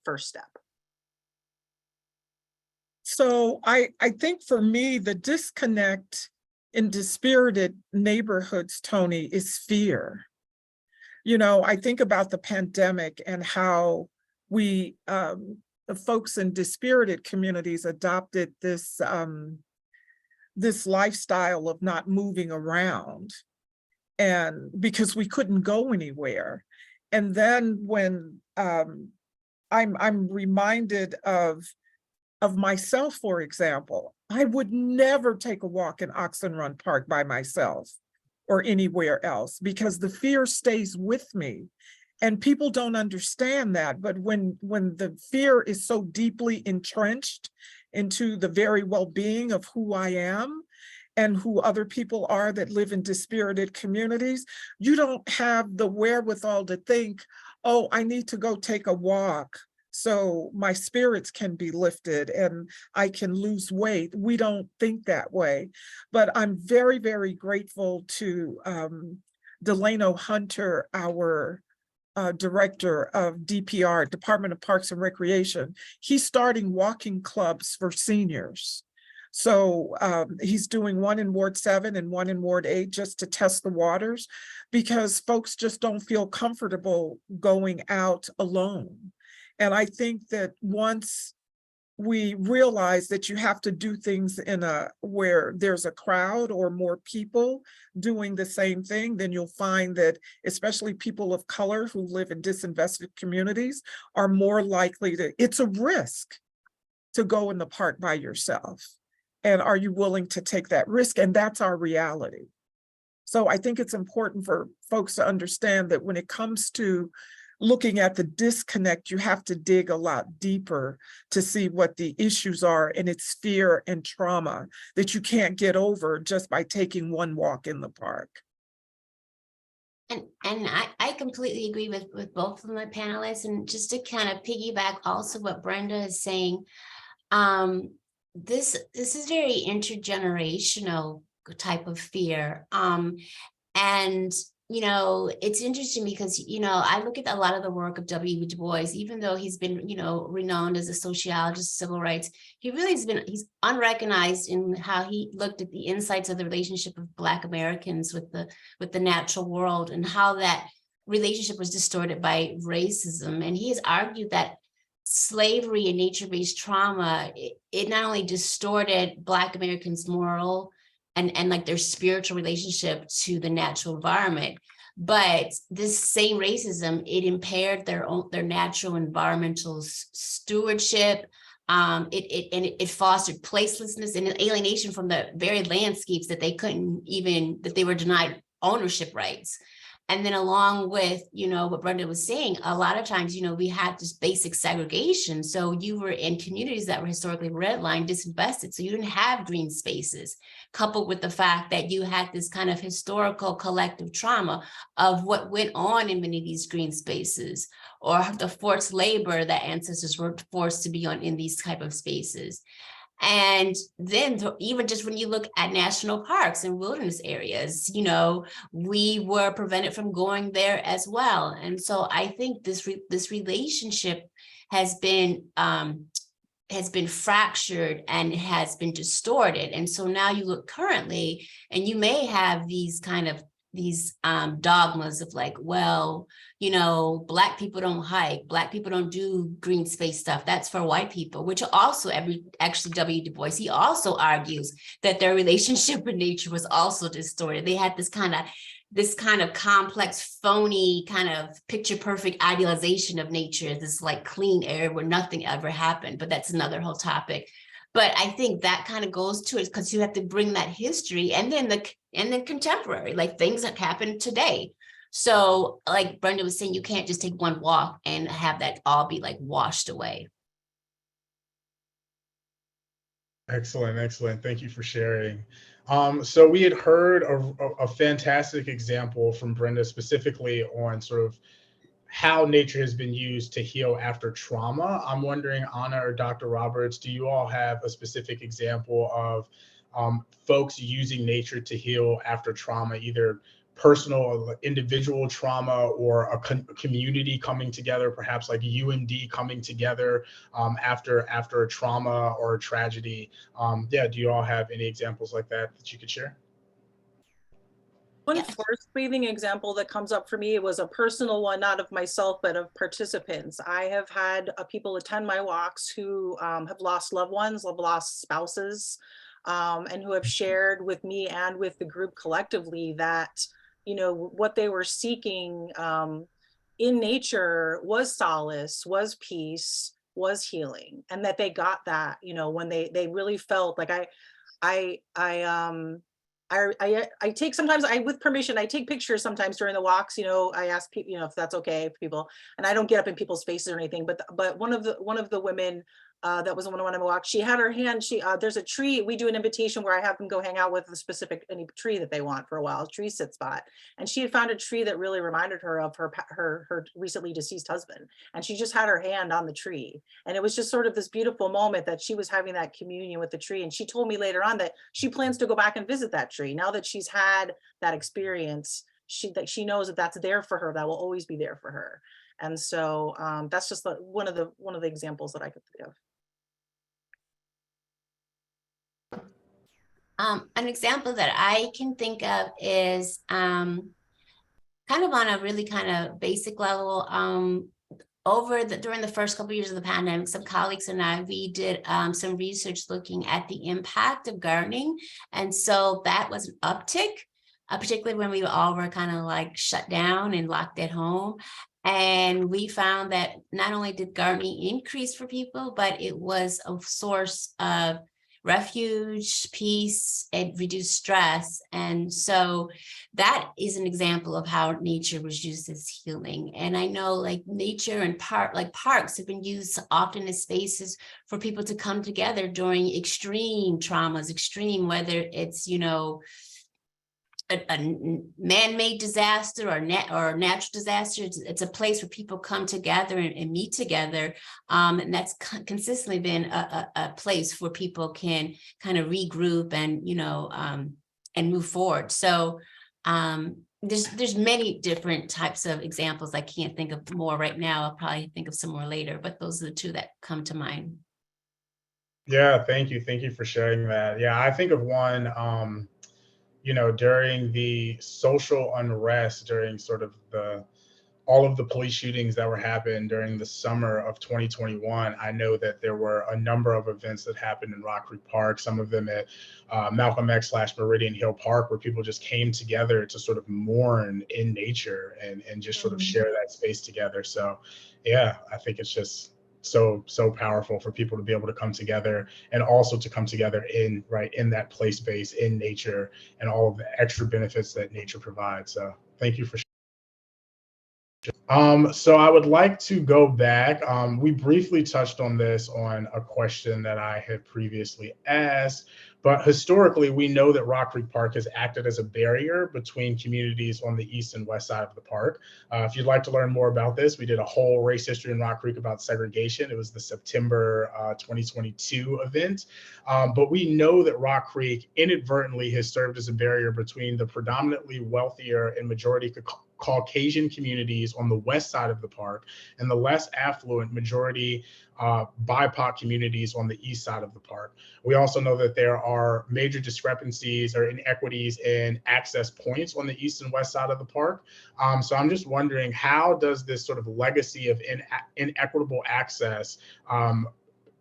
first step. So I think for me, the disconnect in dispirited neighborhoods, Tony, is fear. You know, I think about the pandemic and how we, the folks in dispirited communities adopted this, this lifestyle of not moving around, and because we couldn't go anywhere. And then when I'm reminded of myself, for example, I would never take a walk in Oxen Run Park by myself or anywhere else, because the fear stays with me. And people don't understand that. But when the fear is so deeply entrenched into the very well-being of who I am and who other people are that live in dispirited communities, you don't have the wherewithal to think, oh, I need to go take a walk so my spirits can be lifted and I can lose weight. We don't think that way. But I'm very, very grateful to Delano Hunter, our director of DPR, Department of Parks and Recreation. He's starting walking clubs for seniors. So he's doing one in Ward 7 and one in Ward 8 just to test the waters, because folks just don't feel comfortable going out alone. And I think that once we realize that you have to do things in where there's a crowd or more people doing the same thing, then you'll find that especially people of color who live in disinvested communities are more likely to, it's a risk to go in the park by yourself. And are you willing to take that risk? And that's our reality. So I think it's important for folks to understand that when it comes to looking at the disconnect, you have to dig a lot deeper to see what the issues are, and it's fear and trauma that you can't get over just by taking one walk in the park. And I completely agree with both of my panelists, and just to kind of piggyback also what Brenda is saying, this is very intergenerational type of fear, and you know, it's interesting because, you know, I look at a lot of the work of W.E. Du Bois, even though he's been, you know, renowned as a sociologist, civil rights, he's unrecognized in how he looked at the insights of the relationship of Black Americans with the natural world, and how that relationship was distorted by racism. And he has argued that slavery and nature-based trauma, it not only distorted Black Americans' moral and like their spiritual relationship to the natural environment, but this same racism, it impaired their natural environmental stewardship. It fostered placelessness and alienation from the very landscapes that they were denied ownership rights. And then along with, you know, what Brenda was saying, a lot of times, you know, we had this basic segregation. So you were in communities that were historically redlined, disinvested. So you didn't have green spaces, coupled with the fact that you had this kind of historical collective trauma of what went on in many of these green spaces, or the forced labor that ancestors were forced to be on in these type of spaces. And then even just when you look at national parks and wilderness areas, you know, we were prevented from going there as well. And so I think this relationship has been fractured and has been distorted. And so now you look currently, and you may have these kind of dogmas of like, well, you know, Black people don't hike, Black people don't do green space stuff. That's for white people, which also actually W. Du Bois, he also argues that their relationship with nature was also distorted. They had this kind of complex, phony, kind of picture perfect idealization of nature as this like clean air where nothing ever happened. But that's another whole topic. But I think that kind of goes to it because you have to bring that history and then contemporary, like things that happen today. So like Brenda was saying, you can't just take one walk and have that all be like washed away. Excellent, excellent. Thank you for sharing. So we had heard a fantastic example from Brenda specifically on sort of how nature has been used to heal after trauma. I'm wondering, Anna or Dr. Roberts, do you all have a specific example of folks using nature to heal after trauma, either personal or individual trauma, or a community coming together, perhaps like UMD coming together after a trauma or a tragedy? Yeah, do you all have any examples like that you could share? One forest bathing example that comes up for me was a personal one, not of myself, but of participants. I have had people attend my walks who have lost loved ones, have lost spouses, and who have shared with me and with the group collectively that, you know, what they were seeking in nature was solace, was peace, was healing, and that they got that, you know, when they really felt like I take sometimes with permission, I take pictures sometimes during the walks, you know, I ask people, you know, if that's okay for people, and I don't get up in people's faces or anything, but one of the women that was on one of my walks, she had her hand, there's a tree, we do an invitation where I have them go hang out with any tree that they want for a while, a tree sit spot. And she had found a tree that really reminded her of her recently deceased husband. And she just had her hand on the tree. And it was just sort of this beautiful moment that she was having that communion with the tree. And she told me later on that she plans to go back and visit that tree now that she's had that experience. She knows that that's there for her, that will always be there for her. And so that's just one of the examples that I could think of. An example that I can think of is kind of on a really kind of basic level. During the first couple of years of the pandemic, some colleagues and I, we did some research looking at the impact of gardening. And so that was an uptick, particularly when we all were kind of like shut down and locked at home. And we found that not only did gardening increase for people, but it was a source of refuge, peace, and reduce stress. And so that is an example of how nature was used as healing. And I know like nature and parks have been used often as spaces for people to come together during extreme traumas, whether it's, you know, a man-made disaster or natural disaster. It's a place where people come together and meet together. And that's consistently been a place where people can kind of regroup and, you know, and move forward. So there's many different types of examples. I can't think of more right now. I'll probably think of some more later, but those are the two that come to mind. Yeah, thank you. Thank you for sharing that. Yeah, I think of one, you know, during the social unrest, during sort of all of the police shootings that were happened during the summer of 2021, I know that there were a number of events that happened in Rock Creek Park, some of them at Malcolm X / Meridian Hill Park, where people just came together to sort of mourn in nature and just sort of share that space together. So yeah, I think it's just so powerful for people to be able to come together, and also to come together in that play space in nature and all of the extra benefits that nature provides. So thank you for so I would like to go back. We briefly touched on this on a question that I had previously asked, but historically, we know that Rock Creek Park has acted as a barrier between communities on the east and west side of the park. If you'd like to learn more about this, we did a whole race history in Rock Creek about segregation. It was the September 2022 event. But we know that Rock Creek inadvertently has served as a barrier between the predominantly wealthier and majority Caucasian communities on the west side of the park and the less affluent majority BIPOC communities on the east side of the park. We also know that there are major discrepancies or inequities in access points on the east and west side of the park. So I'm just wondering, how does this sort of legacy of inequitable access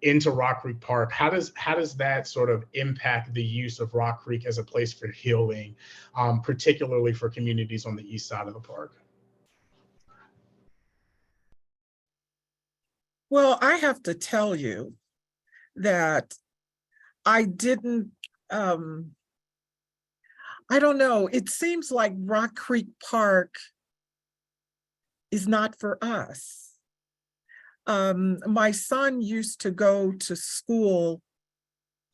into Rock Creek Park, how does that sort of impact the use of Rock Creek as a place for healing, particularly for communities on the east side of the park? Well, I have to tell you that I didn't, I don't know, it seems like Rock Creek Park is not for us. My son used to go to school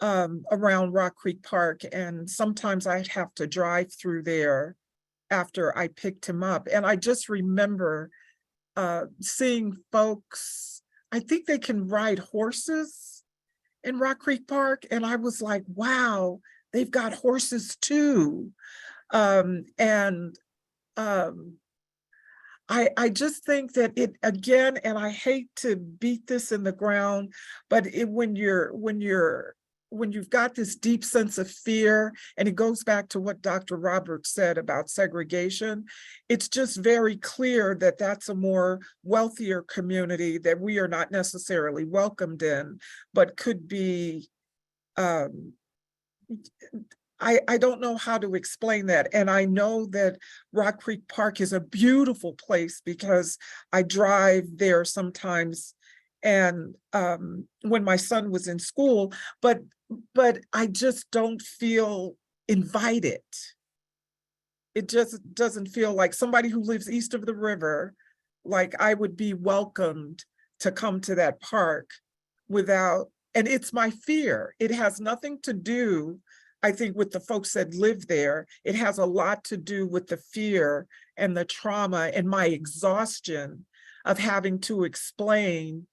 around Rock Creek Park, and sometimes I'd have to drive through there after I picked him up. And I just remember seeing folks, I think they can ride horses in Rock Creek Park. And I was like, wow, they've got horses too. I just think that it, again, and I hate to beat this in the ground, but when you've got this deep sense of fear, and it goes back to what Dr. Roberts said about segregation, it's just very clear that that's a more wealthier community that we are not necessarily welcomed in, but could be, I don't know how to explain that. And I know that Rock Creek Park is a beautiful place because I drive there sometimes, and when my son was in school, but I just don't feel invited. It just doesn't feel like somebody who lives east of the river, like I would be welcomed to come to that park without, and it's my fear. It has nothing to do, I think, with the folks that live there. It has a lot to do with the fear and the trauma and my exhaustion of having to explain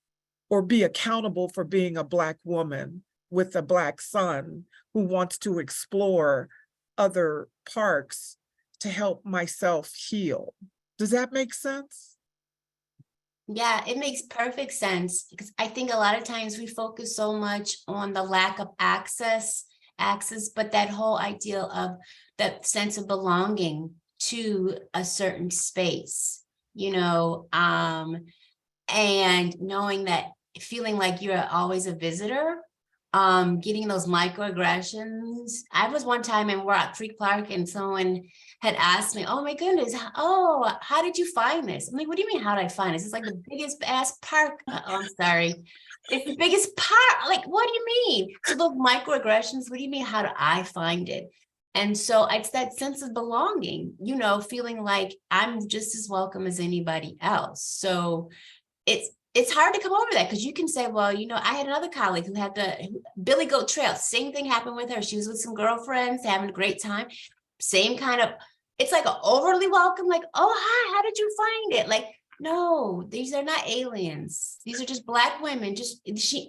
or be accountable for being a Black woman with a Black son who wants to explore other parks to help myself heal. Does that make sense? Yeah, it makes perfect sense, because I think a lot of times we focus so much on the lack of access, but that whole idea of that sense of belonging to a certain space, you know, and knowing that, feeling like you're always a visitor, getting those microaggressions. I was one time in Rock Creek Park and someone had asked me, oh my goodness, oh, how did you find this? I'm like, what do you mean, how did I find this? It's like the biggest ass park. Oh, I'm sorry. It's the biggest park. Like, what do you mean? So those microaggressions, what do you mean, how do I find it? And so it's that sense of belonging, you know, feeling like I'm just as welcome as anybody else. So it's hard to come over that, because you can say, well, you know, I had another colleague who had the Billy Goat Trail. Same thing happened with her. She was with some girlfriends having a great time. Same kind of, it's like an overly welcome, like, oh, hi, how did you find it? Like, no, these are not aliens. These are just Black women.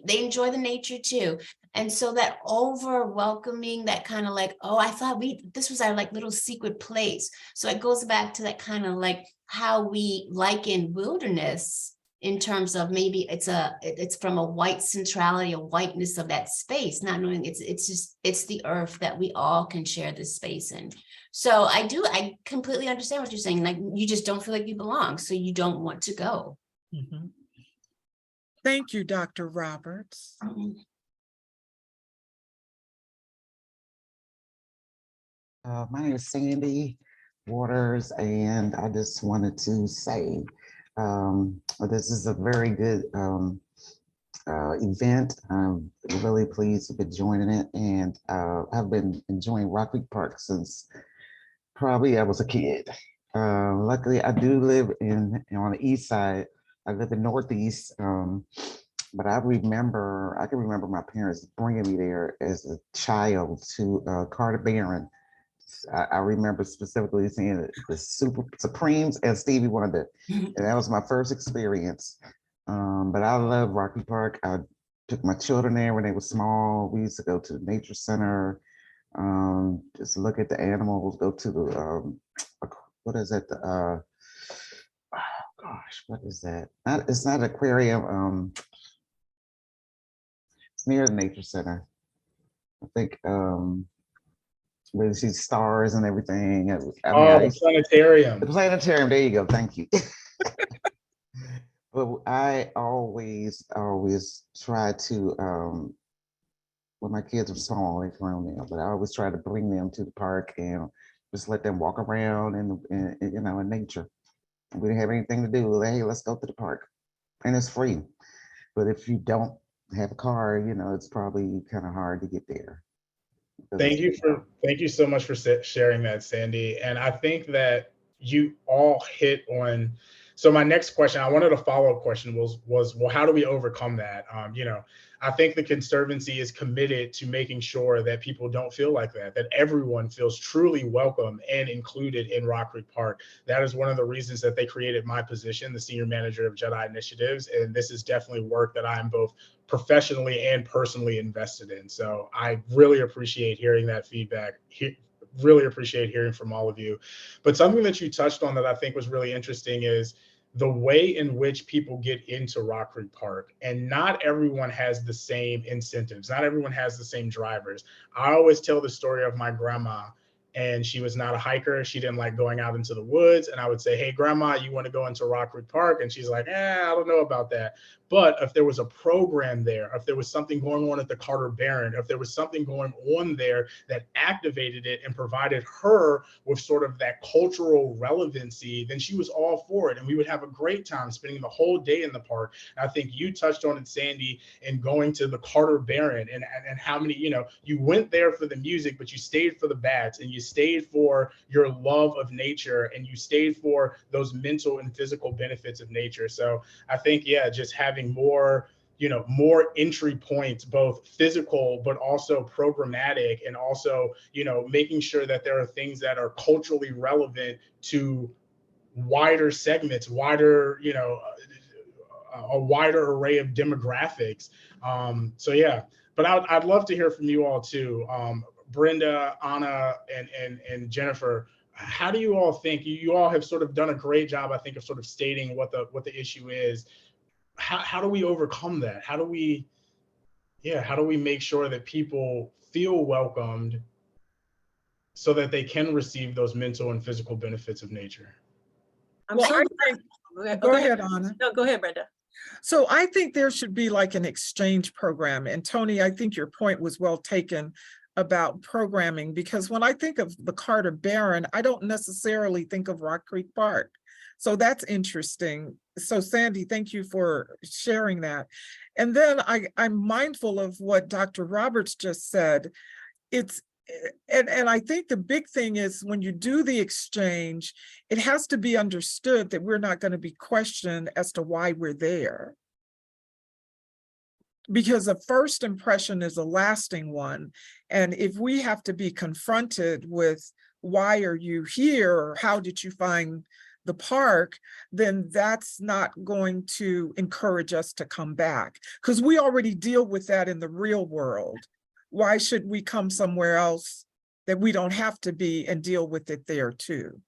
They enjoy the nature too. And so that over welcoming, that kind of like, oh, I thought this was our like little secret place. So it goes back to that kind of like how we liken wilderness, in terms of maybe it's from a white centrality, a whiteness of that space, not knowing it's the earth that we all can share this space in. So I completely understand what you're saying. Like, you just don't feel like you belong, so you don't want to go. Mm-hmm. Thank you, Dr. Roberts. My name is Sandy Waters, and I just wanted to say this is a very good event. I'm really pleased to be joining it, and I've been enjoying Rock Creek Park since probably I was a kid. Luckily, I do live on the east side. I live in Northeast, but I can remember my parents bringing me there as a child to Carter Barron. I remember specifically seeing the Super Supremes and Stevie Wonder, and that was my first experience. But I love Rock Creek Park. I took my children there when they were small. We used to go to the nature center, just look at the animals, go to the what is it, the gosh, what is that? It's not aquarium. It's near the nature center. I think where you see stars and everything. I mean, Oh, the the planetarium. planetarium. There you go. Thank you. But I always try to when my kids are small, they're grown now, but I always try to bring them to the park and just let them walk around in you know, in nature. We didn't have anything to do. Hey, let's go to the park, and it's free. But if you don't have a car, you know, it's probably kind of hard to get there. Thank you so much for sharing that, Sandy. And I think that you all hit on. So my next question, I wanted a follow-up question was well, how do we overcome that? You know, I think the Conservancy is committed to making sure that people don't feel like that everyone feels truly welcome and included in Rock Creek Park. That is one of the reasons that they created my position, the Senior Manager of JEDI Initiatives. And this is definitely work that I am both professionally and personally invested in. So I really appreciate hearing that feedback. Really appreciate hearing from all of you. But something that you touched on that I think was really interesting is the way in which people get into Rock Creek Park. And not everyone has the same incentives. Not everyone has the same drivers. I always tell the story of my grandma, and she was not a hiker. She didn't like going out into the woods. And I would say, hey, grandma, you want to go into Rock Creek Park? And she's like, I don't know about that. But if there was a program there, if there was something going on at the Carter Barron, if there was something going on there that activated it and provided her with sort of that cultural relevancy, then she was all for it. And we would have a great time spending the whole day in the park. And I think you touched on it, Sandy, in going to the Carter Barron and how many, you know, you went there for the music, but you stayed for the bats and you stayed for your love of nature and you stayed for those mental and physical benefits of nature. So I think, yeah, just having more, you know, more entry points, both physical, but also programmatic, and also, you know, making sure that there are things that are culturally relevant to wider segments, wider, you know, a wider array of demographics. So yeah, but I'd love to hear from you all too. Brenda, Anna, and Jennifer, how do you all think? You all have sort of done a great job, I think, of sort of stating what the issue is. How do we overcome that? How do we make sure that people feel welcomed so that they can receive those mental and physical benefits of nature? Go ahead, Anna. No, go ahead, Brenda. So I think there should be like an exchange program. And Tony, I think your point was well taken about programming, because when I think of the Carter Barron, I don't necessarily think of Rock Creek Park. So that's interesting. So Sandy, thank you for sharing that. And then I'm mindful of what Dr. Roberts just said. And I think the big thing is when you do the exchange, it has to be understood that we're not going to be questioned as to why we're there. Because a first impression is a lasting one. And if we have to be confronted with why are you here, or how did you find the park, then that's not going to encourage us to come back, because we already deal with that in the real world. Why should we come somewhere else that we don't have to be and deal with it there too?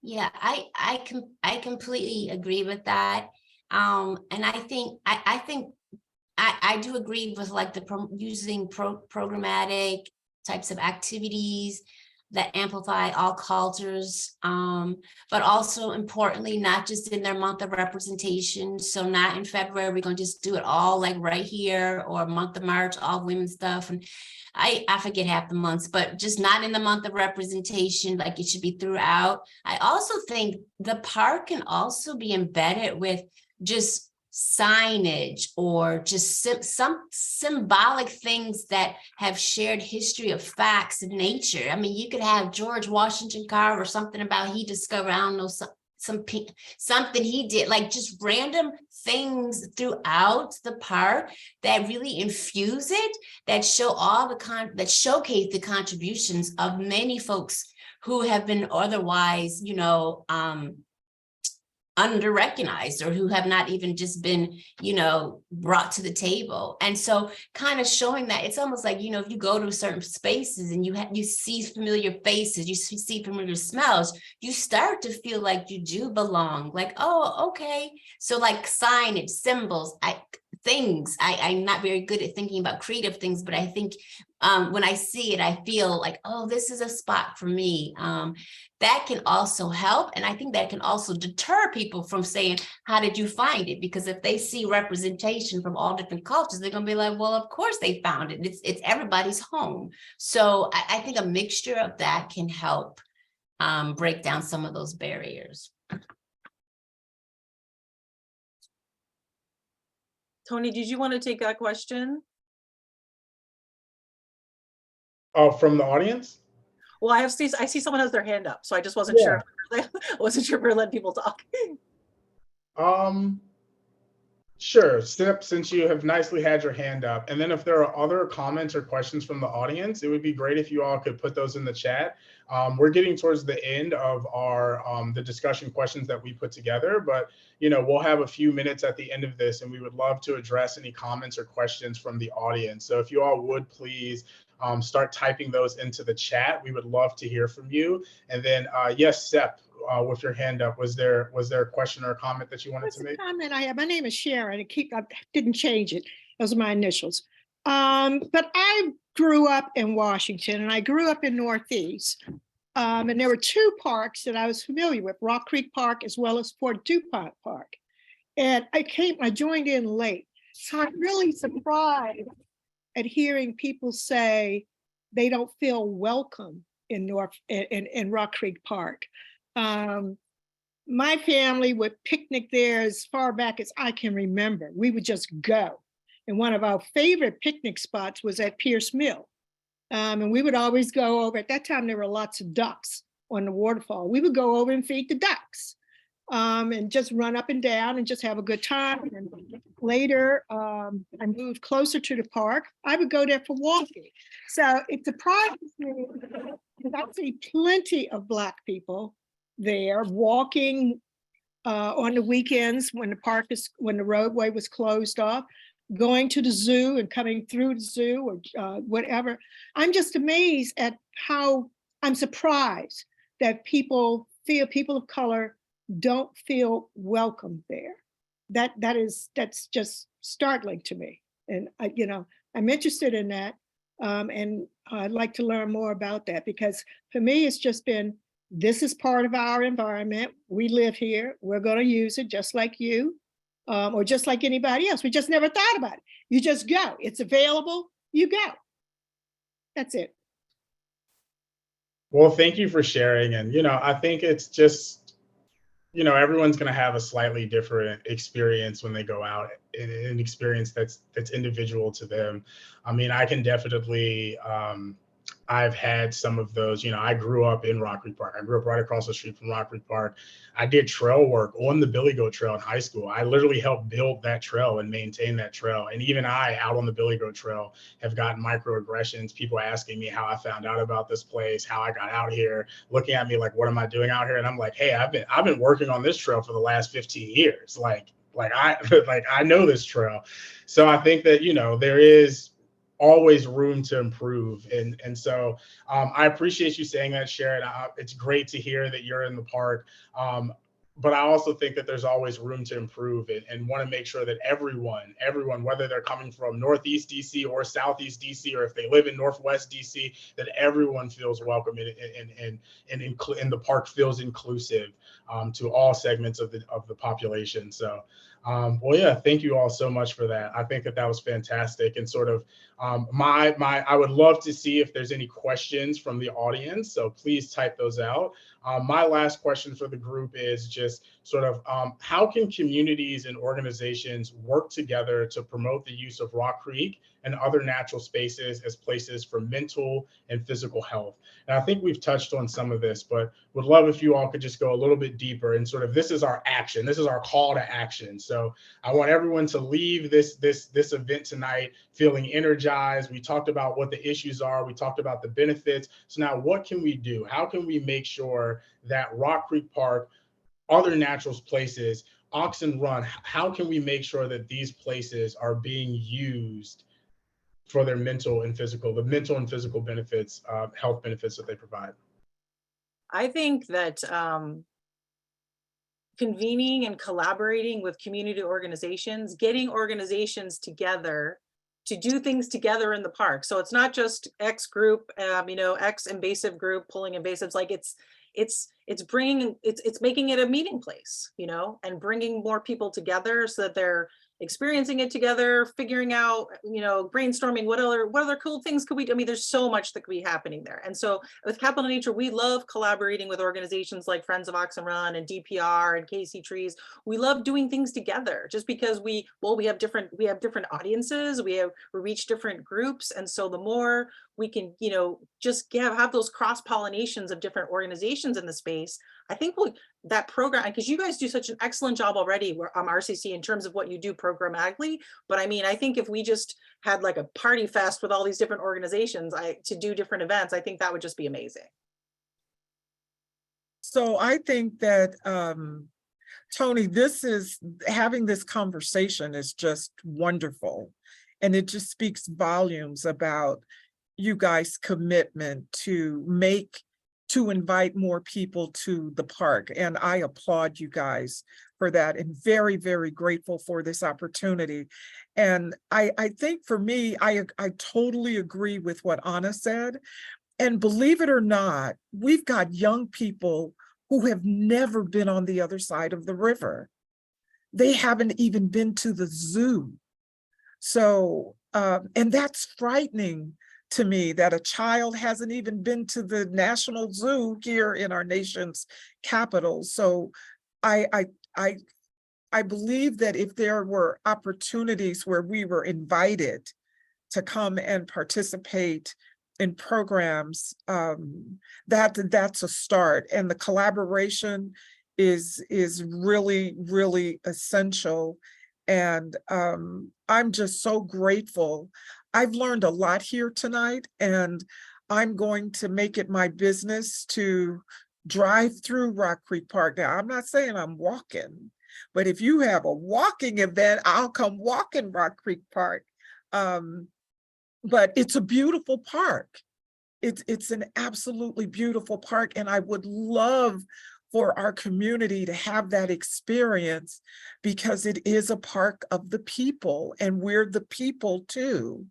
Yeah, I completely agree with that. And I think I do agree with like using programmatic types of activities that amplify all cultures, but also importantly, not just in their month of representation. So not in February, we're going to just do it all like right here, or month of March, all women's stuff. And I forget half the months, but just not in the month of representation, like it should be throughout. I also think the park can also be embedded with just signage or just some symbolic things that have shared history of facts of nature. I mean, you could have George Washington Carver or something about he discovered, I don't know, something he did, like just random things throughout the park that really infuse it, that show all that showcase the contributions of many folks who have been otherwise, you know, under-recognized or who have not even just been, brought to the table. And so kind of showing that it's almost like, if you go to certain spaces and you see familiar faces, you see familiar smells, you start to feel like you do belong, like, oh, okay. So like signage, symbols, I'm not very good at thinking about creative things, but I think when I see it, I feel like, oh, this is a spot for me. That can also help. And I think that can also deter people from saying, how did you find it? Because if they see representation from all different cultures, they're going to be like, well, of course they found it. It's everybody's home. So I think a mixture of that can help break down some of those barriers. Tony, did you want to take that question? Oh, from the audience? Well, I see someone has their hand up, so I just wasn't sure. I wasn't sure if we're letting people talk. Sure, Sip, since you have nicely had your hand up, and then if there are other comments or questions from the audience, it would be great if you all could put those in the chat. We're getting towards the end of our the discussion questions that we put together, but we'll have a few minutes at the end of this, and we would love to address any comments or questions from the audience. So if you all would please start typing those into the chat, we would love to hear from you. And then yes, Sep, with your hand up, was there a question or a comment that you wanted to make? Comment I have. My name is Sharon. I didn't change it. Those are my initials. But I grew up in Washington, and I grew up in Northeast. And there were two parks that I was familiar with: Rock Creek Park as well as Fort DuPont Park. And I joined in late, so I'm really surprised at hearing people say they don't feel welcome in Rock Creek Park. My family would picnic there as far back as I can remember. We would just go. And one of our favorite picnic spots was at Pierce Mill. And we would always go over. At that time, there were lots of ducks on the waterfall. We would go over and feed the ducks and just run up and down and just have a good time. And later, I moved closer to the park. I would go there for walking. So it surprises me because I see plenty of Black people there walking on the weekends when the roadway was closed off, going to the zoo and coming through the zoo or whatever. I'm just amazed at how I'm surprised that people of color don't feel welcome there. That's just startling to me. And I'm interested in that. And I'd like to learn more about that, because for me, it's just been, this is part of our environment. We live here. We're going to use it just like you or just like anybody else. We just never thought about it. You just go. It's available. You go. That's it. Well, thank you for sharing. And, I think it's just, everyone's going to have a slightly different experience when they go out, an experience that's individual to them. I mean, I can definitely, I've had some of those, I grew up in Rock Creek Park. I grew up right across the street from Rock Creek Park. I did trail work on the Billy Goat Trail in high school. I literally helped build that trail and maintain that trail. And even I, out on the Billy Goat Trail, have gotten microaggressions, people asking me how I found out about this place, how I got out here, looking at me like, what am I doing out here? And I'm like, hey, I've been working on this trail for the last 15 years. Like I know this trail. So I think that, there is always room to improve. And so I appreciate you saying that, Sharon. It's great to hear that you're in the park. But I also think that there's always room to improve and want to make sure that everyone, whether they're coming from Northeast DC or Southeast DC, or if they live in Northwest DC, that everyone feels welcome and the park feels inclusive to all segments of the population. So well, yeah, thank you all so much for that. I think that was fantastic. And sort of I would love to see if there's any questions from the audience. So please type those out. My last question for the group is just sort of how can communities and organizations work together to promote the use of Rock Creek and other natural spaces as places for mental and physical health? And I think we've touched on some of this, but would love if you all could just go a little bit deeper and sort of, this is our action. This is our call to action. So I want everyone to leave this event tonight feeling energized. We talked about what the issues are. We talked about the benefits. So now what can we do? How can we make sure that Rock Creek Park other natural places, Oxen Run, how can we make sure that these places are being used for their mental and physical benefits, health benefits that they provide? I think that convening and collaborating with community organizations, getting organizations together to do things together in the park. So it's not just X group, X invasive group pulling invasives. Like it's making it a meeting place, and bringing more people together so that they're experiencing it together, figuring out, brainstorming what other cool things could we do. I mean, there's so much that could be happening there. And so with Capital Nature, we love collaborating with organizations like Friends of Oxen Run and DPR and KC Trees. We love doing things together just because we have different audiences, we reach different groups. And so the more we can, just have those cross pollinations of different organizations in the space, I think that program, because you guys do such an excellent job already, RCC, in terms of what you do programmatically. But I mean, I think if we just had like a party fest with all these different organizations to do different events, I think that would just be amazing. So I think that, Tony, having this conversation is just wonderful. And it just speaks volumes about you guys' commitment to invite more people to the park. And I applaud you guys for that, and very, very grateful for this opportunity. And I think for me, I totally agree with what Anna said. And believe it or not, we've got young people who have never been on the other side of the river. They haven't even been to the zoo. So, and that's frightening to me, that a child hasn't even been to the National Zoo here in our nation's capital. So I believe that if there were opportunities where we were invited to come and participate in programs, that's a start. And the collaboration is really, really essential. And I'm just so grateful. I've learned a lot here tonight, and I'm going to make it my business to drive through Rock Creek Park. Now, I'm not saying I'm walking, but if you have a walking event, I'll come walk in Rock Creek Park. But it's a beautiful park. It's an absolutely beautiful park, and I would love for our community to have that experience, because it is a park of the people, and we're the people too.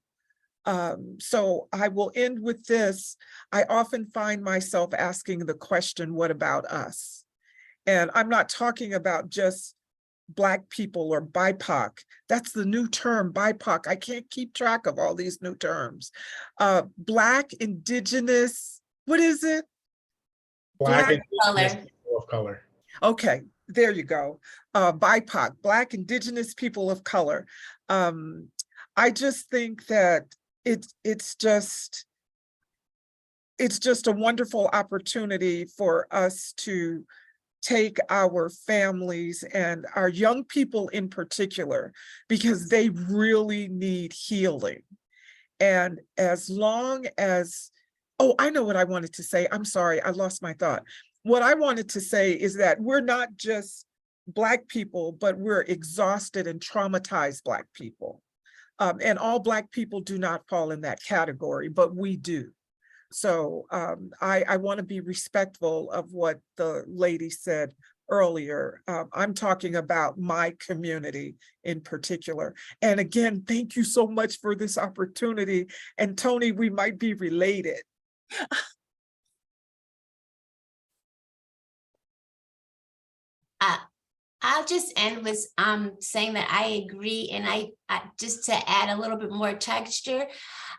So I will end with this. I often find myself asking the question, what about us? And I'm not talking about just Black people or BIPOC. That's the new term, BIPOC. I can't keep track of all these new terms. Black, Indigenous, what is it? Black and color. people of color. Okay, there you go. BIPOC, Black, Indigenous people of color. I just think that it's just a wonderful opportunity for us to take our families and our young people in particular, because they really need healing. And as long as, oh, I know what I wanted to say. I'm sorry, I lost my thought. What I wanted to say is that we're not just Black people, but we're exhausted and traumatized Black people. And all Black people do not fall in that category, but we do. So I want to be respectful of what the lady said earlier. I'm talking about my community in particular. And again, thank you so much for this opportunity. And Tony, we might be related. I'll just end with saying that I agree, and I just to add a little bit more texture,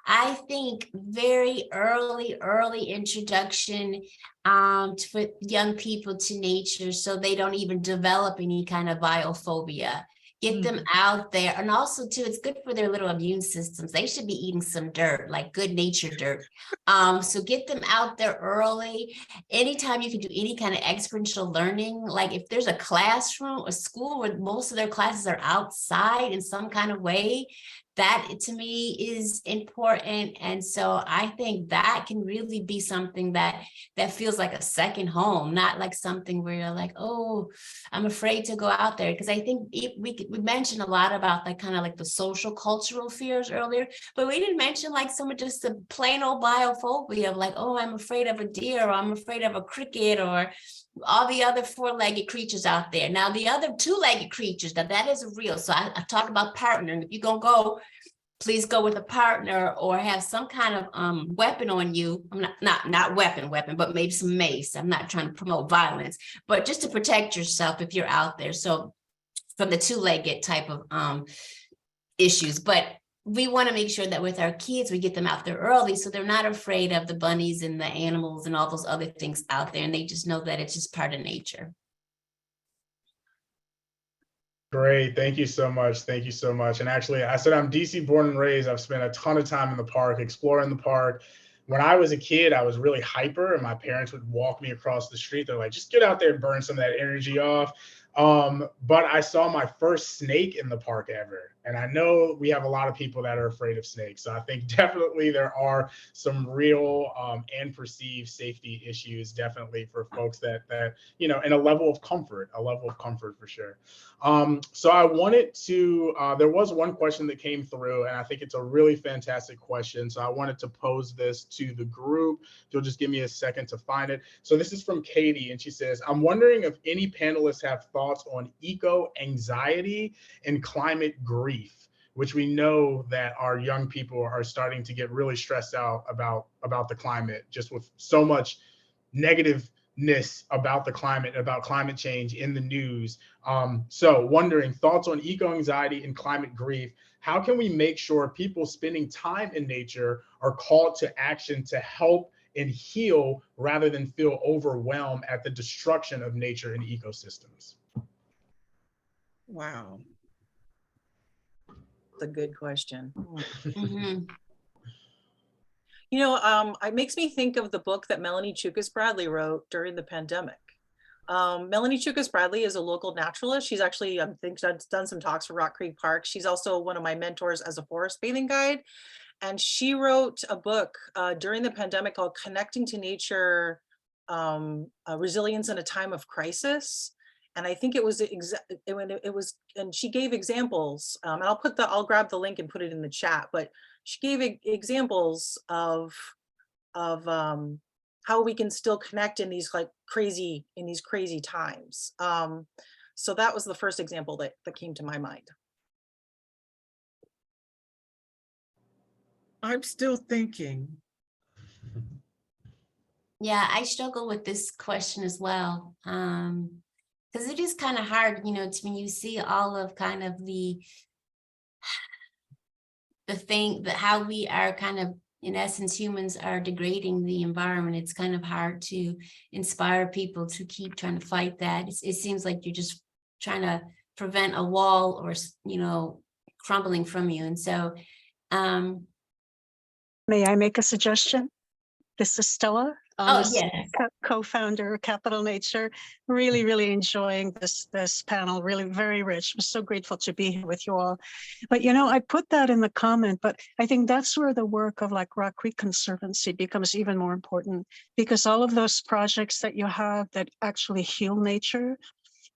I think very early introduction for young people to nature, so they don't even develop any kind of biophobia. Get them out there. And also too, it's good for their little immune systems. They should be eating some dirt, like good nature dirt. So get them out there early. Anytime you can do any kind of experiential learning, like if there's a classroom, a school where most of their classes are outside in some kind of way, that to me is important. And so I think that can really be something that feels like a second home, not like something where you're like, oh, I'm afraid to go out there. Because I think we mentioned a lot about like kind of like the social cultural fears earlier, but we didn't mention like some of just the plain old biophobia of like, oh, I'm afraid of a deer, or I'm afraid of a cricket, or all the other four-legged creatures out there. Now, the other two-legged creatures, that is real. So I talk about partnering. If you're gonna go, please go with a partner or have some kind of weapon on you. I'm not weapon, but maybe some mace. I'm not trying to promote violence, but just to protect yourself if you're out there. So from the two-legged type of issues, but we want to make sure that with our kids, we get them out there early so they're not afraid of the bunnies and the animals and all those other things out there. And they just know that it's just part of nature. Great. Thank you so much. Thank you so much. And actually, I said I'm DC born and raised. I've spent a ton of time in the park, exploring the park. When I was a kid, I was really hyper and my parents would walk me across the street. They're like, just get out there and burn some of that energy off. But I saw my first snake in the park ever. And I know we have a lot of people that are afraid of snakes. So I think definitely there are some real and perceived safety issues, definitely for folks that you know, in a level of comfort for sure. So I wanted to, there was one question that came through, and I think it's a really fantastic question. So I wanted to pose this to the group. If you'll just give me a second to find it. So this is from Katie, and she says, I'm wondering if any panelists have thoughts on eco-anxiety and climate grief, which we know that our young people are starting to get really stressed out about the climate, just with so much negativeness about the climate, about climate change in the news. So wondering, thoughts on eco-anxiety and climate grief. How can we make sure people spending time in nature are called to action to help and heal rather than feel overwhelmed at the destruction of nature and ecosystems? Wow. It's a good question. Mm-hmm. You know, it makes me think of the book that Melanie Chukas Bradley wrote during the pandemic. Melanie Chukas Bradley is a local naturalist. She's actually, I think, done some talks for Rock Creek Park. She's also one of my mentors as a forest bathing guide. And she wrote a book during the pandemic called Connecting to Nature, Resilience in a Time of Crisis. And I think it was, and she gave examples, and I'll grab the link and put it in the chat, but she gave examples of how we can still connect in these crazy times. So that was the first example that came to my mind. I'm still thinking. Yeah, I struggle with this question as well. Because it is kind of hard, you know, when you see all of kind of the thing that how we are kind of, in essence, humans are degrading the environment. It's kind of hard to inspire people to keep trying to fight that. It seems like you're just trying to prevent a wall or, you know, crumbling from you. And so, may I make a suggestion? This is Stella. yes. Co-founder of Capital Nature. Really enjoying this panel. Really very rich. I'm so grateful to be here with you all. But you know, I put that in the comment, but I think that's where the work of like Rock Creek Conservancy becomes even more important, because all of those projects that you have that actually heal nature,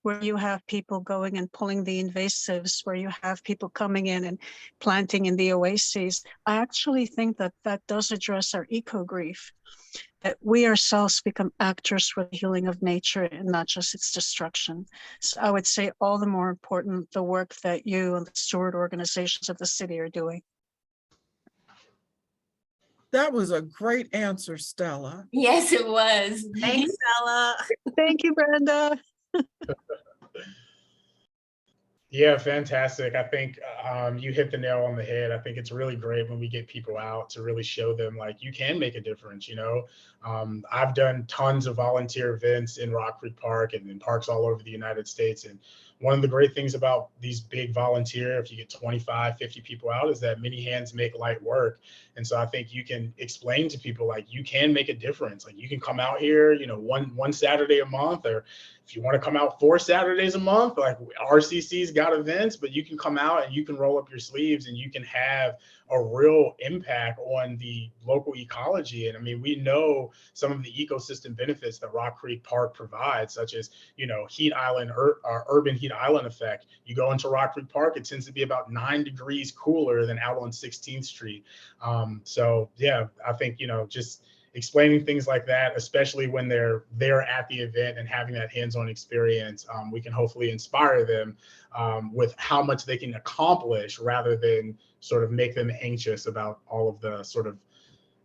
where you have people going and pulling the invasives, where you have people coming in and planting in the oases, I actually think that that does address our eco-grief, that we ourselves become actors for the healing of nature and not just its destruction. So I would say all the more important the work that you and the steward organizations of the city are doing. That was a great answer, Stella. Yes, it was. Thanks, Stella. Thank you, Brenda. Yeah, fantastic. I think you hit the nail on the head. I think it's really great when we get people out to really show them like you can make a difference. You know, I've done tons of volunteer events in Rock Creek Park and in parks all over the United States. And one of the great things about these big volunteer, if you get 25, 50 people out, is that many hands make light work. And so I think you can explain to people like you can make a difference. Like you can come out here, you know, one Saturday a month, or if you want to come out 4 Saturdays a month, like RCC's got events, but you can come out and you can roll up your sleeves and you can have a real impact on the local ecology. And I mean, we know some of the ecosystem benefits that Rock Creek Park provides, such as, you know, heat island, urban heat island effect. You go into Rock Creek Park, it tends to be about 9 degrees cooler than out on 16th Street. So yeah, I think, you know, just explaining things like that, especially when they're there at the event and having that hands-on experience, we can hopefully inspire them with how much they can accomplish rather than sort of make them anxious about all of the sort of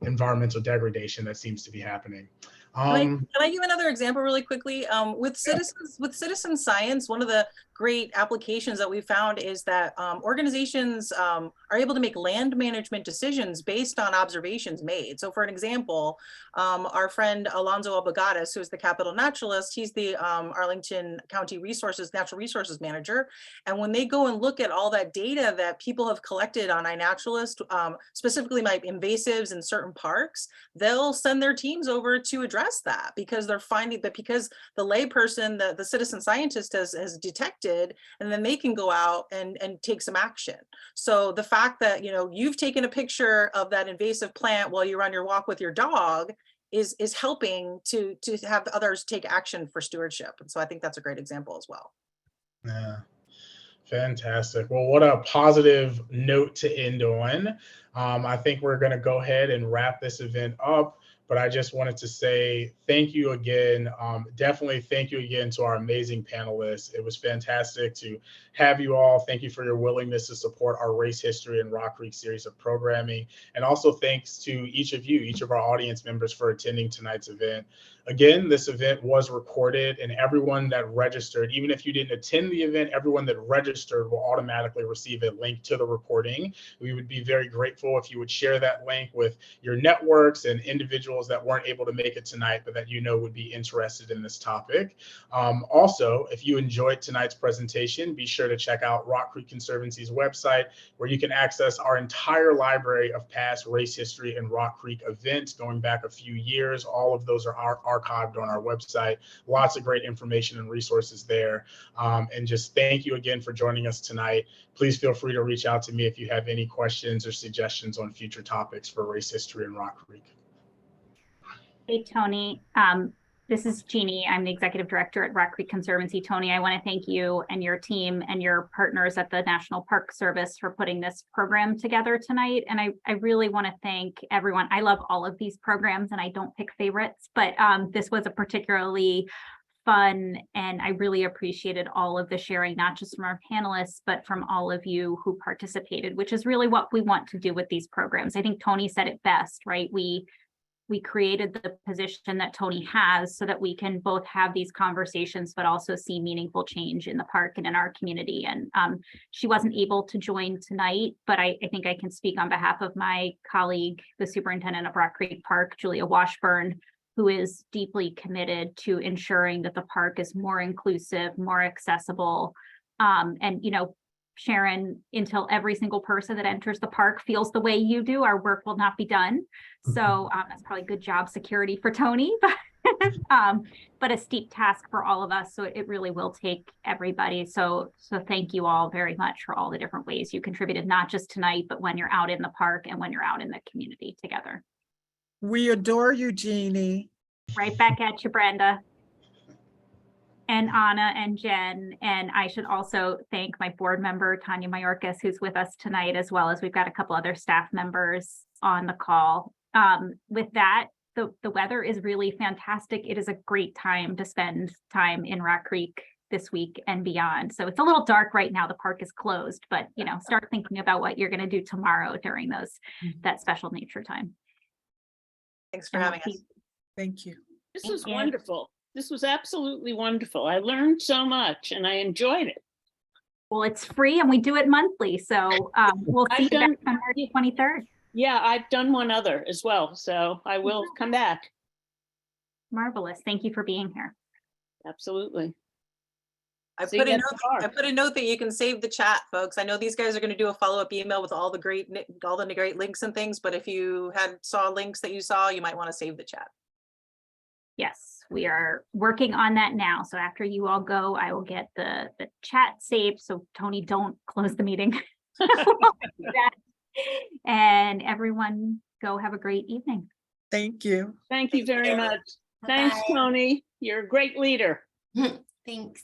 environmental degradation that seems to be happening. Can I give another example really quickly? With citizen science, one of the great applications that we found is that organizations are able to make land management decisions based on observations made. So for an example, our friend Alonzo Abagadas, who is the Capital Naturalist, he's the Arlington County Natural Resources Manager. And when they go and look at all that data that people have collected on iNaturalist, specifically my invasives in certain parks, they'll send their teams over to address that, because they're finding that, because the layperson, the citizen scientist has detected, and then they can go out and take some action. So the fact that, you know, you've taken a picture of that invasive plant while you're on your walk with your dog is helping to have others take action for stewardship. And so I think that's a great example as well. Yeah. Fantastic. Well, what a positive note to end on. I think we're going to go ahead and wrap this event up, but I just wanted to say thank you again. Definitely thank you again to our amazing panelists. It was fantastic to have you all. Thank you for your willingness to support our Race History and Rock Creek series of programming. And also thanks to each of you, each of our audience members, for attending tonight's event. Again, this event was recorded, and everyone that registered, even if you didn't attend the event, everyone that registered will automatically receive a link to the recording. We would be very grateful if you would share that link with your networks and individuals that weren't able to make it tonight, but that you know would be interested in this topic. Also, if you enjoyed tonight's presentation, be sure to check out Rock Creek Conservancy's website, where you can access our entire library of past Race History and Rock Creek events going back a few years. All of those are archived on our website. Lots of great information and resources there. And just thank you again for joining us tonight. Please feel free to reach out to me if you have any questions or suggestions on future topics for Race History and Rock Creek. Hey, Tony. This is Jeannie. I'm the executive director at Rock Creek Conservancy. Tony, I want to thank you and your team and your partners at the National Park Service for putting this program together tonight. And I really want to thank everyone. I love all of these programs and I don't pick favorites, but this was a particularly fun, and I really appreciated all of the sharing, not just from our panelists, but from all of you who participated, which is really what we want to do with these programs. I think Tony said it best, right? We created the position that Tony has so that we can both have these conversations, but also see meaningful change in the park and in our community. And she wasn't able to join tonight, but I think I can speak on behalf of my colleague, the superintendent of Rock Creek Park, Julia Washburn, who is deeply committed to ensuring that the park is more inclusive, more accessible. And, you know, Sharon, until every single person that enters the park feels the way you do, our work will not be done. So that's probably good job security for Tony, but a steep task for all of us. So it really will take everybody. So thank you all very much for all the different ways you contributed, not just tonight, but when you're out in the park and when you're out in the community together. We adore you, Jeannie. Right back at you, Brenda. And Anna and Jen. And I should also thank my board member, Tanya Mayorkas, who's with us tonight, as well as we've got a couple other staff members on the call. With that, the weather is really fantastic. It is a great time to spend time in Rock Creek this week and beyond. So it's a little dark right now. The park is closed, but you know, start thinking about what you're going to do tomorrow during that special nature time. Thanks for having us. Thank you. This was wonderful. This was absolutely wonderful. I learned so much and I enjoyed it. Well, it's free and we do it monthly. So we'll see you back on March 23rd. Yeah, I've done one other as well. So I will come back. Marvelous. Thank you for being here. Absolutely. I put a note that you can save the chat, folks. I know these guys are going to do a follow-up email with all the great links and things, but if you saw links that you saw, you might want to save the chat. Yes, we are working on that now. So after you all go, I will get the chat saved. So Tony, don't close the meeting. Do that. And everyone go have a great evening. Thank you. Thank you very much. Thanks, Bye-bye. Tony. You're a great leader. Thanks.